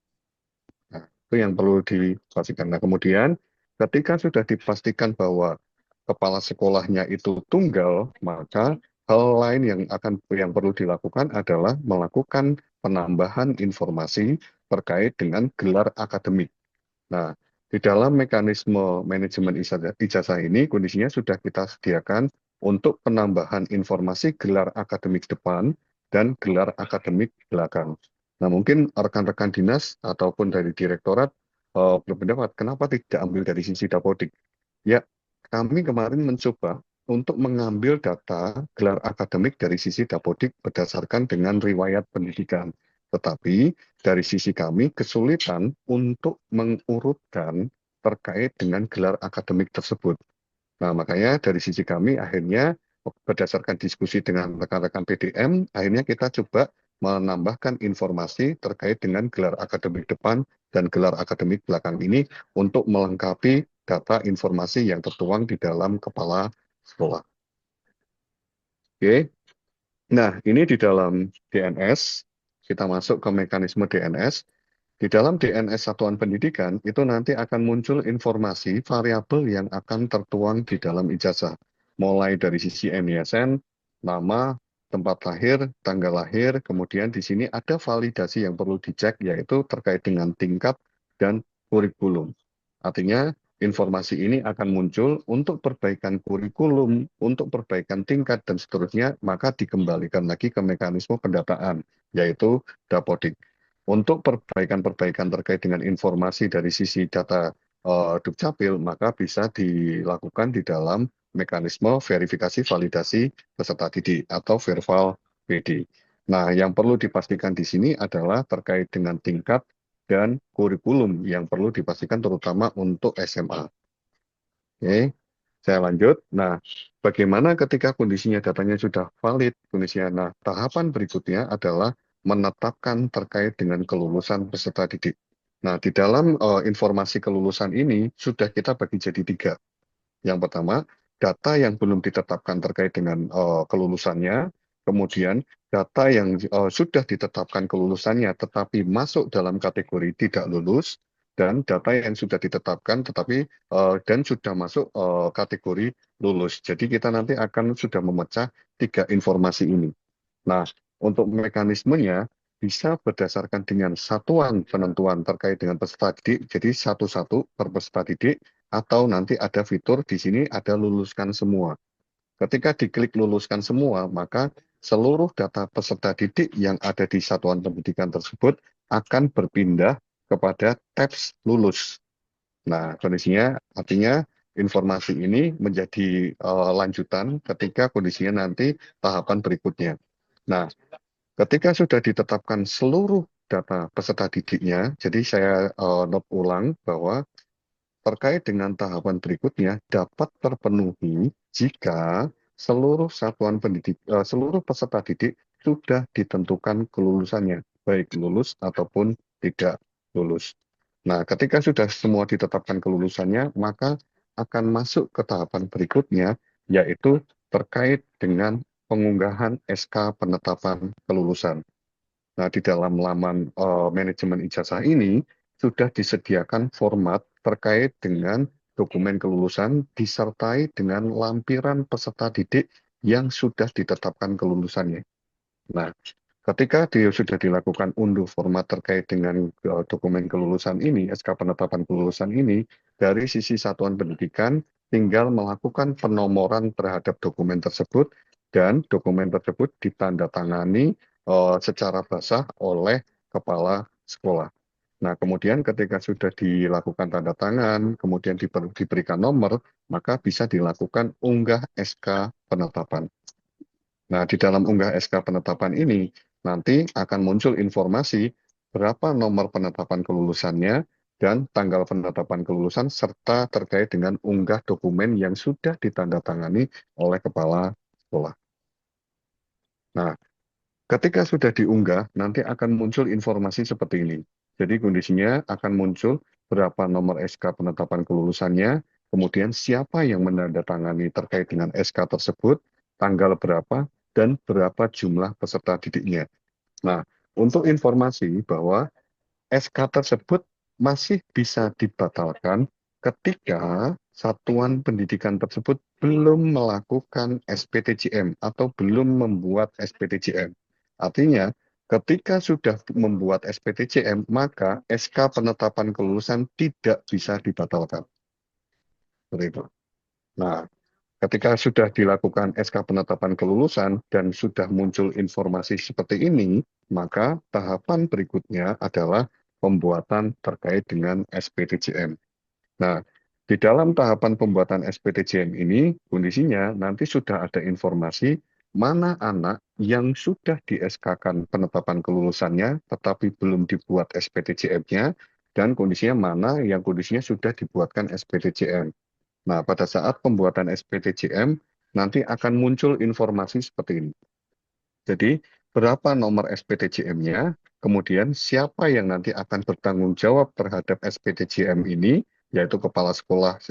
Nah, itu yang perlu dipastikan. Nah, kemudian ketika sudah dipastikan bahwa kepala sekolahnya itu tunggal, maka hal lain yang perlu dilakukan adalah melakukan penambahan informasi terkait dengan gelar akademik. Nah, di dalam mekanisme manajemen ijazah ini kondisinya sudah kita sediakan untuk penambahan informasi gelar akademik depan dan gelar akademik belakang. Nah, mungkin rekan-rekan dinas ataupun dari direktorat berpendapat kenapa tidak ambil dari sisi Dapodik? Ya, kami kemarin mencoba untuk mengambil data gelar akademik dari sisi Dapodik berdasarkan dengan riwayat pendidikan. Tetapi dari sisi kami kesulitan untuk mengurutkan terkait dengan gelar akademik tersebut. Nah, makanya dari sisi kami akhirnya berdasarkan diskusi dengan rekan-rekan PDM, akhirnya kita coba menambahkan informasi terkait dengan gelar akademik depan dan gelar akademik belakang ini untuk melengkapi data informasi yang tertuang di dalam kepala sekolah. Oke. Nah, ini di dalam DNS, kita masuk ke mekanisme DNS. Di dalam DNS Satuan Pendidikan, itu nanti akan muncul informasi variabel yang akan tertuang di dalam ijazah. Mulai dari sisi MISN, nama, tempat lahir, tanggal lahir, kemudian di sini ada validasi yang perlu dicek, yaitu terkait dengan tingkat dan kurikulum. Artinya, informasi ini akan muncul untuk perbaikan kurikulum, untuk perbaikan tingkat, dan seterusnya, maka dikembalikan lagi ke mekanisme pendataan, yaitu Dapodik. Untuk perbaikan-perbaikan terkait dengan informasi dari sisi data Dukcapil, maka bisa dilakukan di dalam mekanisme verifikasi validasi peserta didik atau Verval PD. Nah, yang perlu dipastikan di sini adalah terkait dengan tingkat dan kurikulum yang perlu dipastikan terutama untuk SMA. Oke, saya lanjut. Nah, bagaimana ketika kondisinya datanya sudah valid, kondisinya. Nah, tahapan berikutnya adalah menetapkan terkait dengan kelulusan peserta didik. Nah, di dalam informasi kelulusan ini sudah kita bagi jadi tiga. Yang pertama, data yang belum ditetapkan terkait dengan kelulusannya, kemudian data yang sudah ditetapkan kelulusannya tetapi masuk dalam kategori tidak lulus, dan data yang sudah ditetapkan tetapi dan sudah masuk kategori lulus. Jadi kita nanti akan sudah memecah tiga informasi ini. Nah, untuk mekanismenya bisa berdasarkan dengan satuan penentuan terkait dengan peserta didik, jadi satu-satu per peserta didik, atau nanti ada fitur di sini ada luluskan semua. Ketika diklik luluskan semua, maka seluruh data peserta didik yang ada di satuan pendidikan tersebut akan berpindah kepada tabs lulus. Nah, kondisinya artinya informasi ini menjadi lanjutan ketika kondisinya nanti tahapan berikutnya. Nah, ketika sudah ditetapkan seluruh data peserta didiknya, jadi saya note ulang bahwa terkait dengan tahapan berikutnya dapat terpenuhi jika seluruh satuan pendidik, seluruh peserta didik sudah ditentukan kelulusannya, baik lulus ataupun tidak lulus. Nah, ketika sudah semua ditetapkan kelulusannya, maka akan masuk ke tahapan berikutnya, yaitu terkait dengan pengunggahan SK penetapan kelulusan. Nah, di dalam laman manajemen ijazah ini sudah disediakan format terkait dengan dokumen kelulusan disertai dengan lampiran peserta didik yang sudah ditetapkan kelulusannya. Nah, ketika dia sudah dilakukan unduh format terkait dengan dokumen kelulusan ini, SK penetapan kelulusan ini, dari sisi satuan pendidikan tinggal melakukan penomoran terhadap dokumen tersebut dan dokumen tersebut ditandatangani secara basah oleh kepala sekolah. Nah, kemudian ketika sudah dilakukan tanda tangan, kemudian diberikan nomor, maka bisa dilakukan unggah SK penetapan. Nah, di dalam unggah SK penetapan ini, nanti akan muncul informasi berapa nomor penetapan kelulusannya dan tanggal penetapan kelulusan serta terkait dengan unggah dokumen yang sudah ditandatangani oleh kepala sekolah. Nah, ketika sudah diunggah, nanti akan muncul informasi seperti ini. Jadi kondisinya akan muncul berapa nomor SK penetapan kelulusannya, kemudian siapa yang menandatangani terkait dengan SK tersebut, tanggal berapa, dan berapa jumlah peserta didiknya. Nah, untuk informasi bahwa SK tersebut masih bisa dibatalkan ketika satuan pendidikan tersebut belum melakukan SPTJM atau belum membuat SPTJM. Artinya, ketika sudah membuat SPTJM, maka SK penetapan kelulusan tidak bisa dibatalkan. Seperti itu. Nah, ketika sudah dilakukan SK penetapan kelulusan dan sudah muncul informasi seperti ini, maka tahapan berikutnya adalah pembuatan terkait dengan SPTJM. Nah, di dalam tahapan pembuatan SPTJM ini, kondisinya nanti sudah ada informasi mana anak yang sudah di SK-kan penetapan kelulusannya, tetapi belum dibuat SPTJM-nya, dan kondisinya mana yang kondisinya sudah dibuatkan SPTJM. Nah, pada saat pembuatan SPTJM, nanti akan muncul informasi seperti ini. Jadi, berapa nomor SPTJM-nya, kemudian siapa yang nanti akan bertanggung jawab terhadap SPTJM ini, yaitu kepala sekolah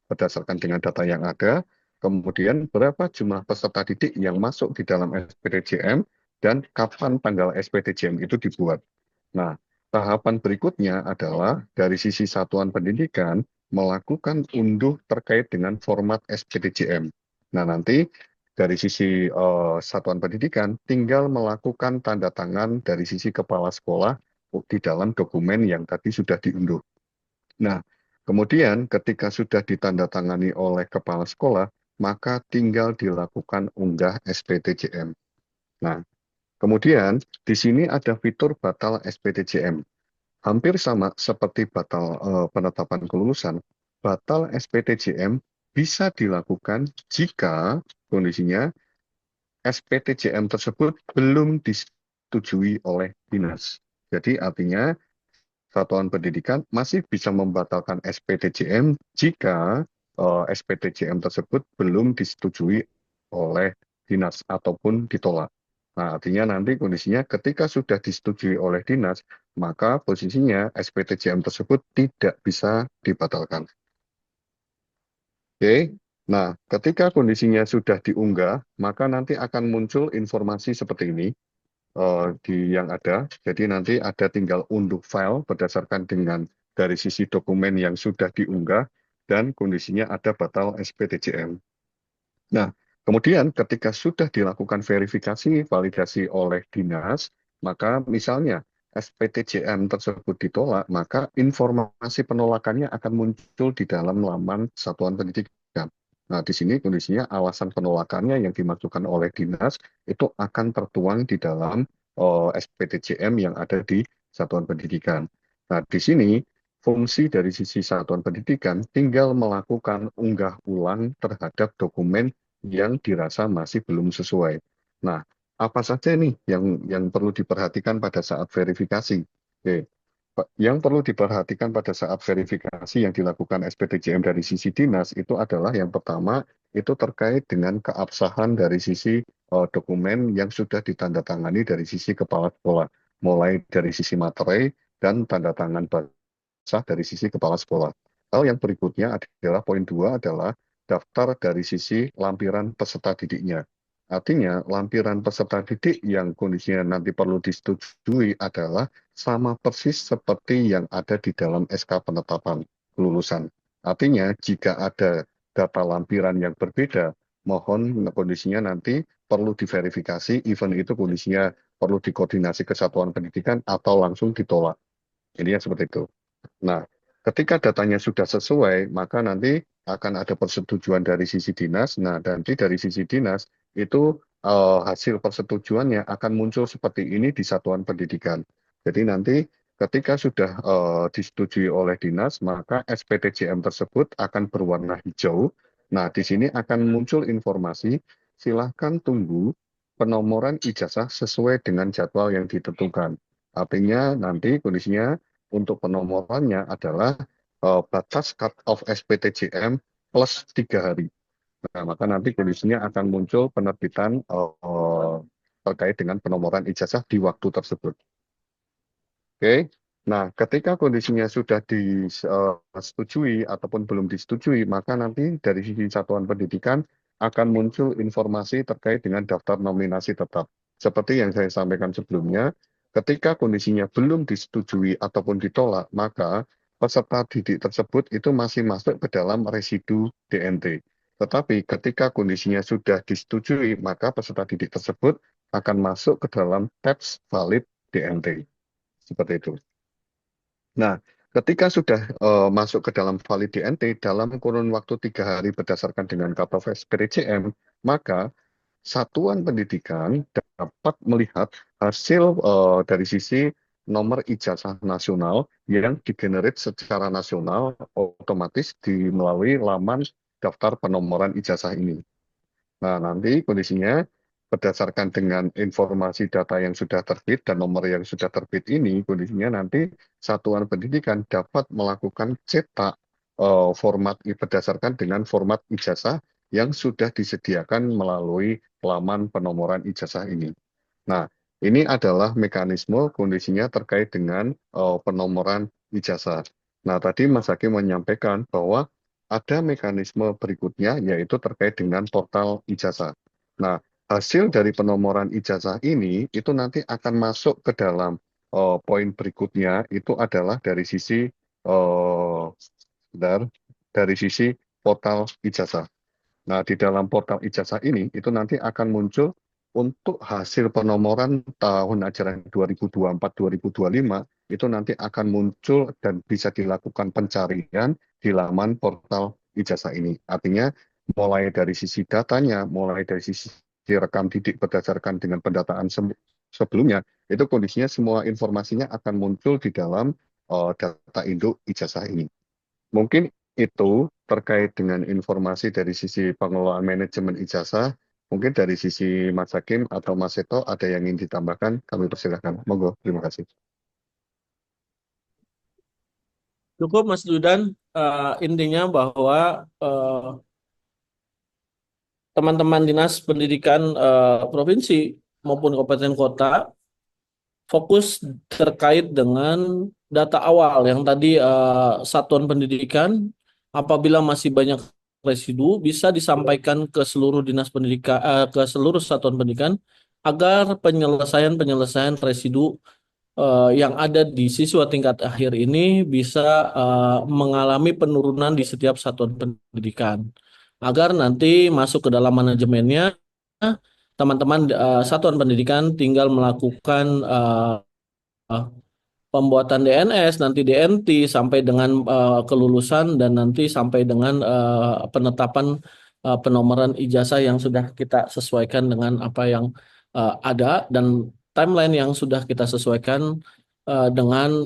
berdasarkan dengan data yang ada, kemudian berapa jumlah peserta didik yang masuk di dalam SPTJM, dan kapan tanggal SPTJM itu dibuat. Nah, tahapan berikutnya adalah dari sisi satuan pendidikan melakukan unduh terkait dengan format SPTJM. Nah, nanti dari sisi satuan pendidikan tinggal melakukan tanda tangan dari sisi kepala sekolah di dalam dokumen yang tadi sudah diunduh. Nah, kemudian ketika sudah ditandatangani oleh kepala sekolah, maka tinggal dilakukan unggah SPTJM. Nah, kemudian di sini ada fitur batal SPTJM. Hampir sama seperti batal penetapan kelulusan, batal SPTJM bisa dilakukan jika kondisinya SPTJM tersebut belum disetujui oleh dinas. Jadi artinya satuan pendidikan masih bisa membatalkan SPTJM jika SPTJM tersebut belum disetujui oleh dinas ataupun ditolak. Nah, artinya nanti kondisinya ketika sudah disetujui oleh dinas, maka posisinya SPTJM tersebut tidak bisa dibatalkan. Oke, nah ketika kondisinya sudah diunggah, maka nanti akan muncul informasi seperti ini yang ada. Jadi nanti ada tinggal unduh file berdasarkan dengan dari sisi dokumen yang sudah diunggah dan kondisinya ada batal SPTJM. Nah, kemudian ketika sudah dilakukan verifikasi validasi oleh dinas, maka misalnya SPTJM tersebut ditolak, maka informasi penolakannya akan muncul di dalam laman satuan pendidikan. Nah, di sini kondisinya alasan penolakannya yang dimajukan oleh dinas itu akan tertuang di dalam SPTJM yang ada di satuan pendidikan. Nah, di sini fungsi dari sisi satuan pendidikan tinggal melakukan unggah ulang terhadap dokumen yang dirasa masih belum sesuai. Nah, apa saja nih yang perlu diperhatikan pada saat verifikasi? Oke. Yang perlu diperhatikan pada saat verifikasi yang dilakukan SPTJM dari sisi dinas itu adalah yang pertama itu terkait dengan keabsahan dari sisi dokumen yang sudah ditandatangani dari sisi kepala sekolah, mulai dari sisi materai dan tanda tangan basah dari sisi kepala sekolah. Lalu yang berikutnya adalah poin 2 adalah daftar dari sisi lampiran peserta didiknya. Artinya lampiran peserta didik yang kondisinya nanti perlu disetujui adalah sama persis seperti yang ada di dalam SK penetapan kelulusan. Artinya jika ada data lampiran yang berbeda, mohon kondisinya nanti perlu diverifikasi, event itu kondisinya perlu dikoordinasi ke satuan pendidikan atau langsung ditolak. Intinya seperti itu. Nah, ketika datanya sudah sesuai, maka nanti akan ada persetujuan dari sisi dinas. Nah, nanti dari sisi dinas itu hasil persetujuannya akan muncul seperti ini di satuan pendidikan. Jadi nanti ketika sudah disetujui oleh dinas, maka SPTJM tersebut akan berwarna hijau. Nah, di sini akan muncul informasi, silahkan tunggu penomoran ijazah sesuai dengan jadwal yang ditentukan. Artinya nanti kondisinya untuk penomorannya adalah batas cut-off SPTJM plus 3 hari. Nah, maka nanti kondisinya akan muncul penerbitan terkait dengan penomoran ijazah di waktu tersebut. Oke. Nah, ketika kondisinya sudah disetujui ataupun belum disetujui, maka nanti dari sisi satuan pendidikan akan muncul informasi terkait dengan daftar nominasi tetap. Seperti yang saya sampaikan sebelumnya, ketika kondisinya belum disetujui ataupun ditolak, maka peserta didik tersebut itu masih masuk ke dalam residu DNT. Tetapi ketika kondisinya sudah disetujui, maka peserta didik tersebut akan masuk ke dalam tabs valid DNT. Seperti itu. Nah, ketika sudah masuk ke dalam valid DNT dalam kurun waktu 3 hari berdasarkan dengan cut-off SPTJM, maka satuan pendidikan dapat melihat hasil dari sisi nomor ijazah nasional yang digenerate secara nasional otomatis melalui laman daftar penomoran ijazah ini. Nah, nanti kondisinya berdasarkan dengan informasi data yang sudah terbit dan nomor yang sudah terbit ini, kondisinya nanti satuan pendidikan dapat melakukan cetak format berdasarkan dengan format ijazah yang sudah disediakan melalui laman penomoran ijazah ini. Nah, ini adalah mekanisme kondisinya terkait dengan penomoran ijazah. Nah, tadi Mas Hakim menyampaikan bahwa ada mekanisme berikutnya yaitu terkait dengan portal ijazah. Nah, hasil dari penomoran ijazah ini itu nanti akan masuk ke dalam poin berikutnya itu adalah dari sisi dari sisi portal ijazah. Nah, di dalam portal ijazah ini itu nanti akan muncul untuk hasil penomoran tahun ajaran 2024-2025 itu nanti akan muncul dan bisa dilakukan pencarian di laman portal ijazah ini. Artinya mulai dari sisi datanya, mulai dari sisi rekam didik berdasarkan dengan pendataan sebelumnya, itu kondisinya semua informasinya akan muncul di dalam data induk ijazah ini. Mungkin itu terkait dengan informasi dari sisi pengelolaan manajemen ijazah. Mungkin dari sisi Mas Hakim atau Mas Seto ada yang ingin ditambahkan, kami persilahkan. Monggo, terima kasih.
Cukup Mas Dudan. Intinya bahwa teman-teman dinas pendidikan provinsi maupun kabupaten kota fokus terkait dengan data awal yang tadi satuan pendidikan apabila masih banyak residu bisa disampaikan ke seluruh dinas pendidikan ke seluruh satuan pendidikan agar penyelesaian residu yang ada di siswa tingkat akhir ini bisa mengalami penurunan di setiap satuan pendidikan agar nanti masuk ke dalam manajemennya teman-teman satuan pendidikan tinggal melakukan pembuatan DNS, nanti DNT sampai dengan kelulusan dan nanti sampai dengan penetapan penomoran ijazah yang sudah kita sesuaikan dengan apa yang ada dan timeline yang sudah kita sesuaikan dengan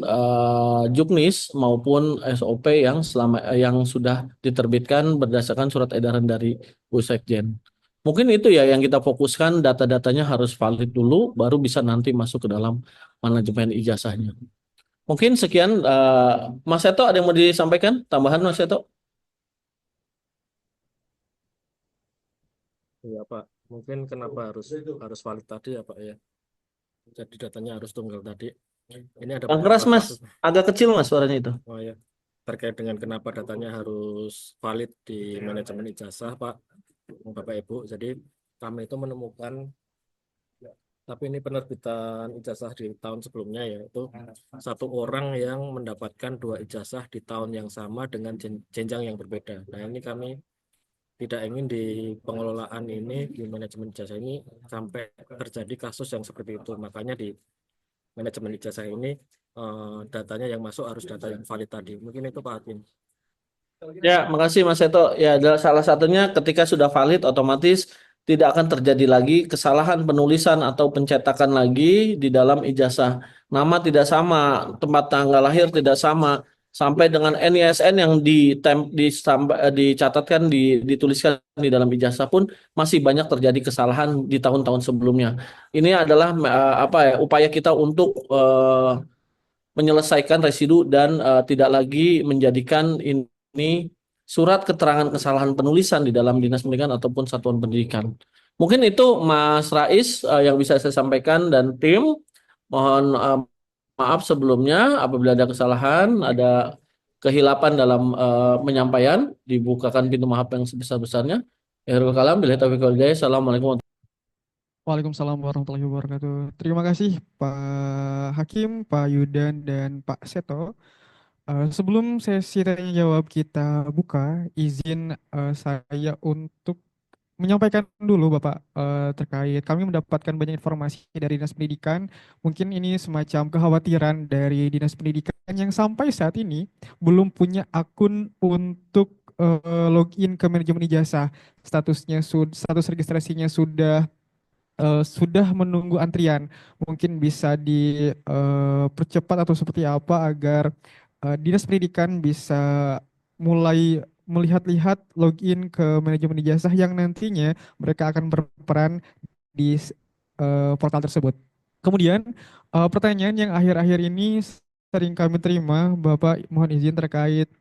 Juknis maupun SOP yang sudah diterbitkan berdasarkan surat edaran dari Bu Sekjen. Mungkin itu ya yang kita fokuskan, data-datanya harus valid dulu, baru bisa nanti masuk ke dalam manajemen ijazahnya. Mungkin sekian, Mas Seto ada yang mau disampaikan? Tambahan Mas Seto?
Iya Pak, mungkin kenapa harus valid tadi ya Pak ya. Jadi datanya harus tunggal tadi. Ini ada
Yang keras
beberapa
Mas,
kasus.
agak kecil Mas suaranya itu.
Oh ya. terkait dengan kenapa datanya harus valid di manajemen ijazah, Pak, Bapak Ibu. Jadi kami itu menemukan, tapi ini penerbitan ijazah di tahun sebelumnya, yaitu satu orang yang mendapatkan 2 ijazah di tahun yang sama dengan jenjang yang berbeda. Nah, ini kami tidak ingin di pengelolaan ini, di manajemen ijazah ini sampai terjadi kasus yang seperti itu. Makanya di manajemen ijazah ini datanya yang masuk harus data yang valid tadi. Mungkin itu Pak Hakim.
Ya, makasih Mas Seto. Ya, adalah salah satunya ketika sudah valid otomatis tidak akan terjadi lagi kesalahan penulisan atau pencetakan lagi di dalam ijazah. Nama tidak sama, tempat tanggal lahir tidak sama, sampai dengan NISN yang dicatatkan dituliskan di dalam ijazah pun masih banyak terjadi kesalahan di tahun-tahun sebelumnya. Ini adalah apa ya, upaya kita untuk menyelesaikan residu dan tidak lagi menjadikan ini surat keterangan kesalahan penulisan di dalam dinas pendidikan ataupun satuan pendidikan. Mungkin itu Mas Rais yang bisa saya sampaikan dan tim. Mohon maaf sebelumnya apabila ada kesalahan, ada kehilapan dalam penyampaian, dibukakan pintu maaf yang sebesar-besarnya. Akhirul kalam, billahi taufiq wal hidayah. Assalamualaikum.
Waalaikumsalam warahmatullahi wabarakatuh. Terima kasih Pak Hakim, Pak Yudan, dan Pak Seto. Sebelum sesi tanya jawab kita buka, izin saya untuk menyampaikan dulu Bapak terkait kami mendapatkan banyak informasi dari Dinas Pendidikan. Mungkin ini semacam kekhawatiran dari Dinas Pendidikan yang sampai saat ini belum punya akun untuk login ke manajemen ijazah. Status registrasinya sudah menunggu antrian. Mungkin bisa dipercepat atau seperti apa agar Dinas Pendidikan bisa mulai melihat-lihat login ke manajemen ijazah yang nantinya mereka akan berperan di portal tersebut. Kemudian pertanyaan yang akhir-akhir ini sering kami terima, Bapak mohon izin terkait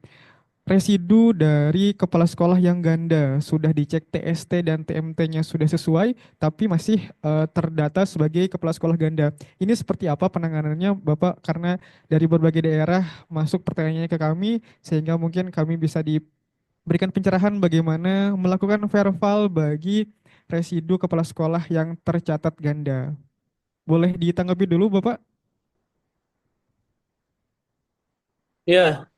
residu dari kepala sekolah yang ganda. Sudah dicek TST dan TMT-nya sudah sesuai, tapi masih terdata sebagai kepala sekolah ganda. Ini seperti apa penanganannya, Bapak? Karena dari berbagai daerah masuk pertanyaannya ke kami, sehingga mungkin kami bisa diberikan pencerahan bagaimana melakukan verval bagi residu kepala sekolah yang tercatat ganda. Boleh ditanggapi dulu, Bapak?
Ya,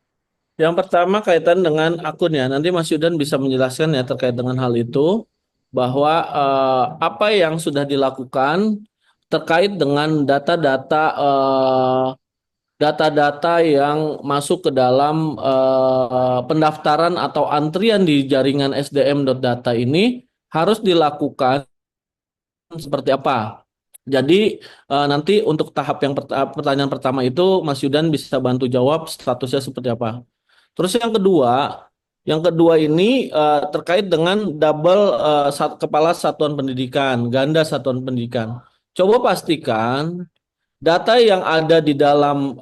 yang pertama kaitan dengan akun ya. Nanti Mas Yudan bisa menjelaskan ya terkait dengan hal itu bahwa apa yang sudah dilakukan terkait dengan data-data yang masuk ke dalam pendaftaran atau antrian di jaringan sdm.data ini harus dilakukan seperti apa. Jadi nanti untuk tahap yang pertanyaan pertama itu Mas Yudan bisa bantu jawab statusnya seperti apa. Terus yang kedua ini terkait dengan double kepala satuan pendidikan, ganda satuan pendidikan. Coba pastikan data yang ada di dalam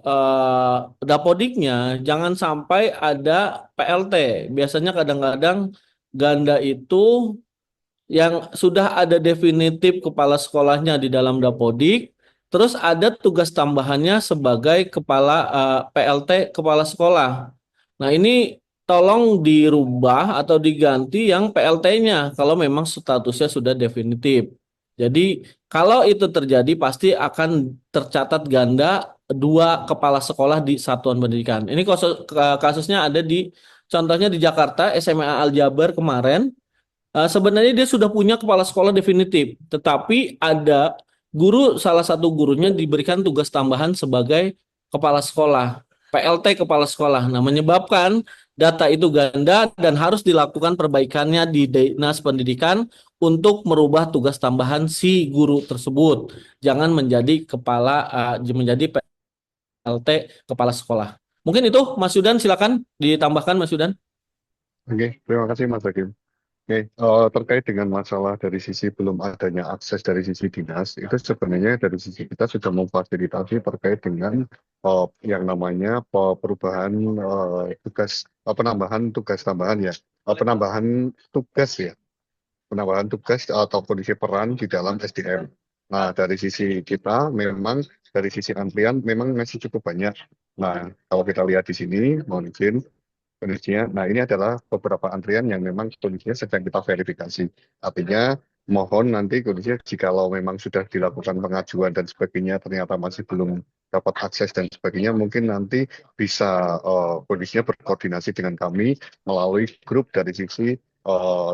dapodiknya jangan sampai ada PLT. Biasanya kadang-kadang ganda itu yang sudah ada definitif kepala sekolahnya di dalam dapodik, terus ada tugas tambahannya sebagai kepala PLT kepala sekolah. Nah, ini tolong dirubah atau diganti yang PLT-nya kalau memang statusnya sudah definitif. Jadi, kalau itu terjadi pasti akan tercatat ganda dua kepala sekolah di satuan pendidikan. Ini kasusnya ada contohnya di Jakarta, SMA Al Jabar kemarin. Sebenarnya dia sudah punya kepala sekolah definitif, tetapi ada salah satu gurunya diberikan tugas tambahan sebagai kepala sekolah, PLT kepala sekolah. Nah, menyebabkan data itu ganda dan harus dilakukan perbaikannya di Dinas Pendidikan untuk merubah tugas tambahan si guru tersebut. Jangan menjadi PLT kepala sekolah. Mungkin itu Mas Yudan, silakan ditambahkan Mas Yudan.
Oke, terima kasih Mas Hakim. Oke, terkait dengan masalah dari sisi belum adanya akses dari sisi dinas, itu sebenarnya dari sisi kita sudah memfasilitasi terkait dengan yang namanya perubahan penambahan tugas tambahan ya, penambahan tugas atau kondisi peran di dalam SDM. Nah, dari sisi kita memang dari sisi antrian memang masih cukup banyak. Nah, kalau kita lihat di sini, mohon izin, kondisinya. Nah, ini adalah beberapa antrian yang memang kondisinya sedang kita verifikasi. Artinya, mohon nanti kondisinya jikalau memang sudah dilakukan pengajuan dan sebagainya, ternyata masih belum dapat akses dan sebagainya, mungkin nanti bisa kondisinya berkoordinasi dengan kami melalui grup dari sisi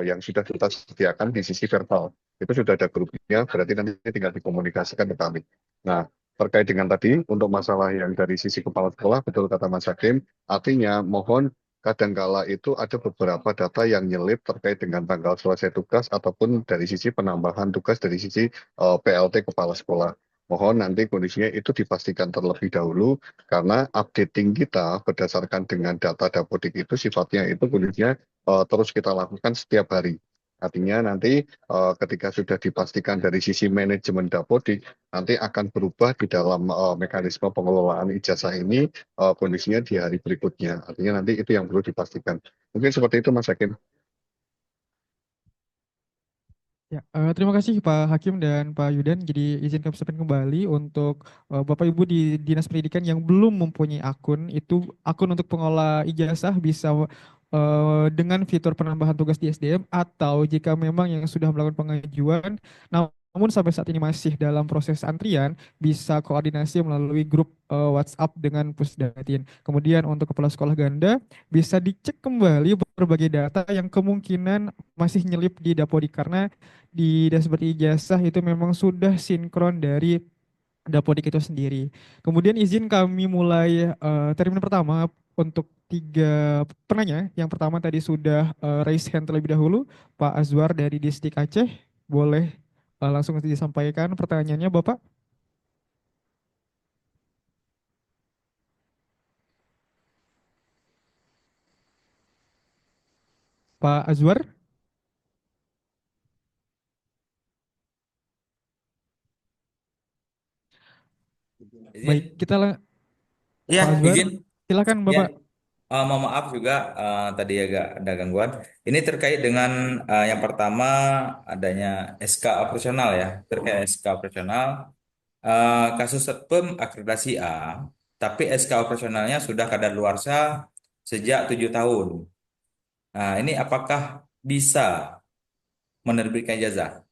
yang sudah kita sediakan di sisi verbal. Itu sudah ada grupnya, berarti nanti tinggal dikomunikasikan ke kami. Nah, terkait dengan tadi, untuk masalah yang dari sisi kepala sekolah, betul kata Mas Hakim, artinya mohon kadangkala itu ada beberapa data yang nyelip terkait dengan tanggal selesai tugas ataupun dari sisi penambahan tugas dari sisi PLT kepala sekolah. Mohon nanti kondisinya itu dipastikan terlebih dahulu karena updating kita berdasarkan dengan data Dapodik itu sifatnya itu kondisinya terus kita lakukan setiap hari. Artinya nanti ketika sudah dipastikan dari sisi manajemen Dapodik nanti akan berubah di dalam mekanisme pengelolaan ijazah ini kondisinya di hari berikutnya. Artinya nanti itu yang perlu dipastikan. Mungkin seperti itu Mas Hakim.
Ya, terima kasih Pak Hakim dan Pak Yudan. Jadi izin kami sampaikan kembali untuk Bapak Ibu di Dinas Pendidikan yang belum mempunyai akun, itu akun untuk pengolah ijazah bisa dengan fitur penambahan tugas di SDM atau jika memang yang sudah melakukan pengajuan, namun sampai saat ini masih dalam proses antrian, bisa koordinasi melalui grup WhatsApp dengan Pusdatin. Kemudian untuk kepala sekolah ganda, bisa dicek kembali berbagai data yang kemungkinan masih nyelip di Dapodik karena di dashboard ijazah itu memang sudah sinkron dari Dapodik itu sendiri. Kemudian izin kami mulai termin pertama untuk tiga penanya. Yang pertama tadi sudah raise hand terlebih dahulu, Pak Azwar dari Distrik Aceh. Boleh langsung disampaikan pertanyaannya, Bapak? Pak Azwar? Baik,
Izin,
Pak
ya
Azwar,
izin,
silakan
ya.
Bapak.
Mohon maaf juga tadi agak ada gangguan. Ini terkait dengan yang pertama adanya SK operasional ya, terkait SK operasional. Kasus Setpem akreditasi A, tapi SK operasionalnya sudah kadaluarsa sejak 7 tahun. Nah, ini apakah bisa menerbitkan ijazah?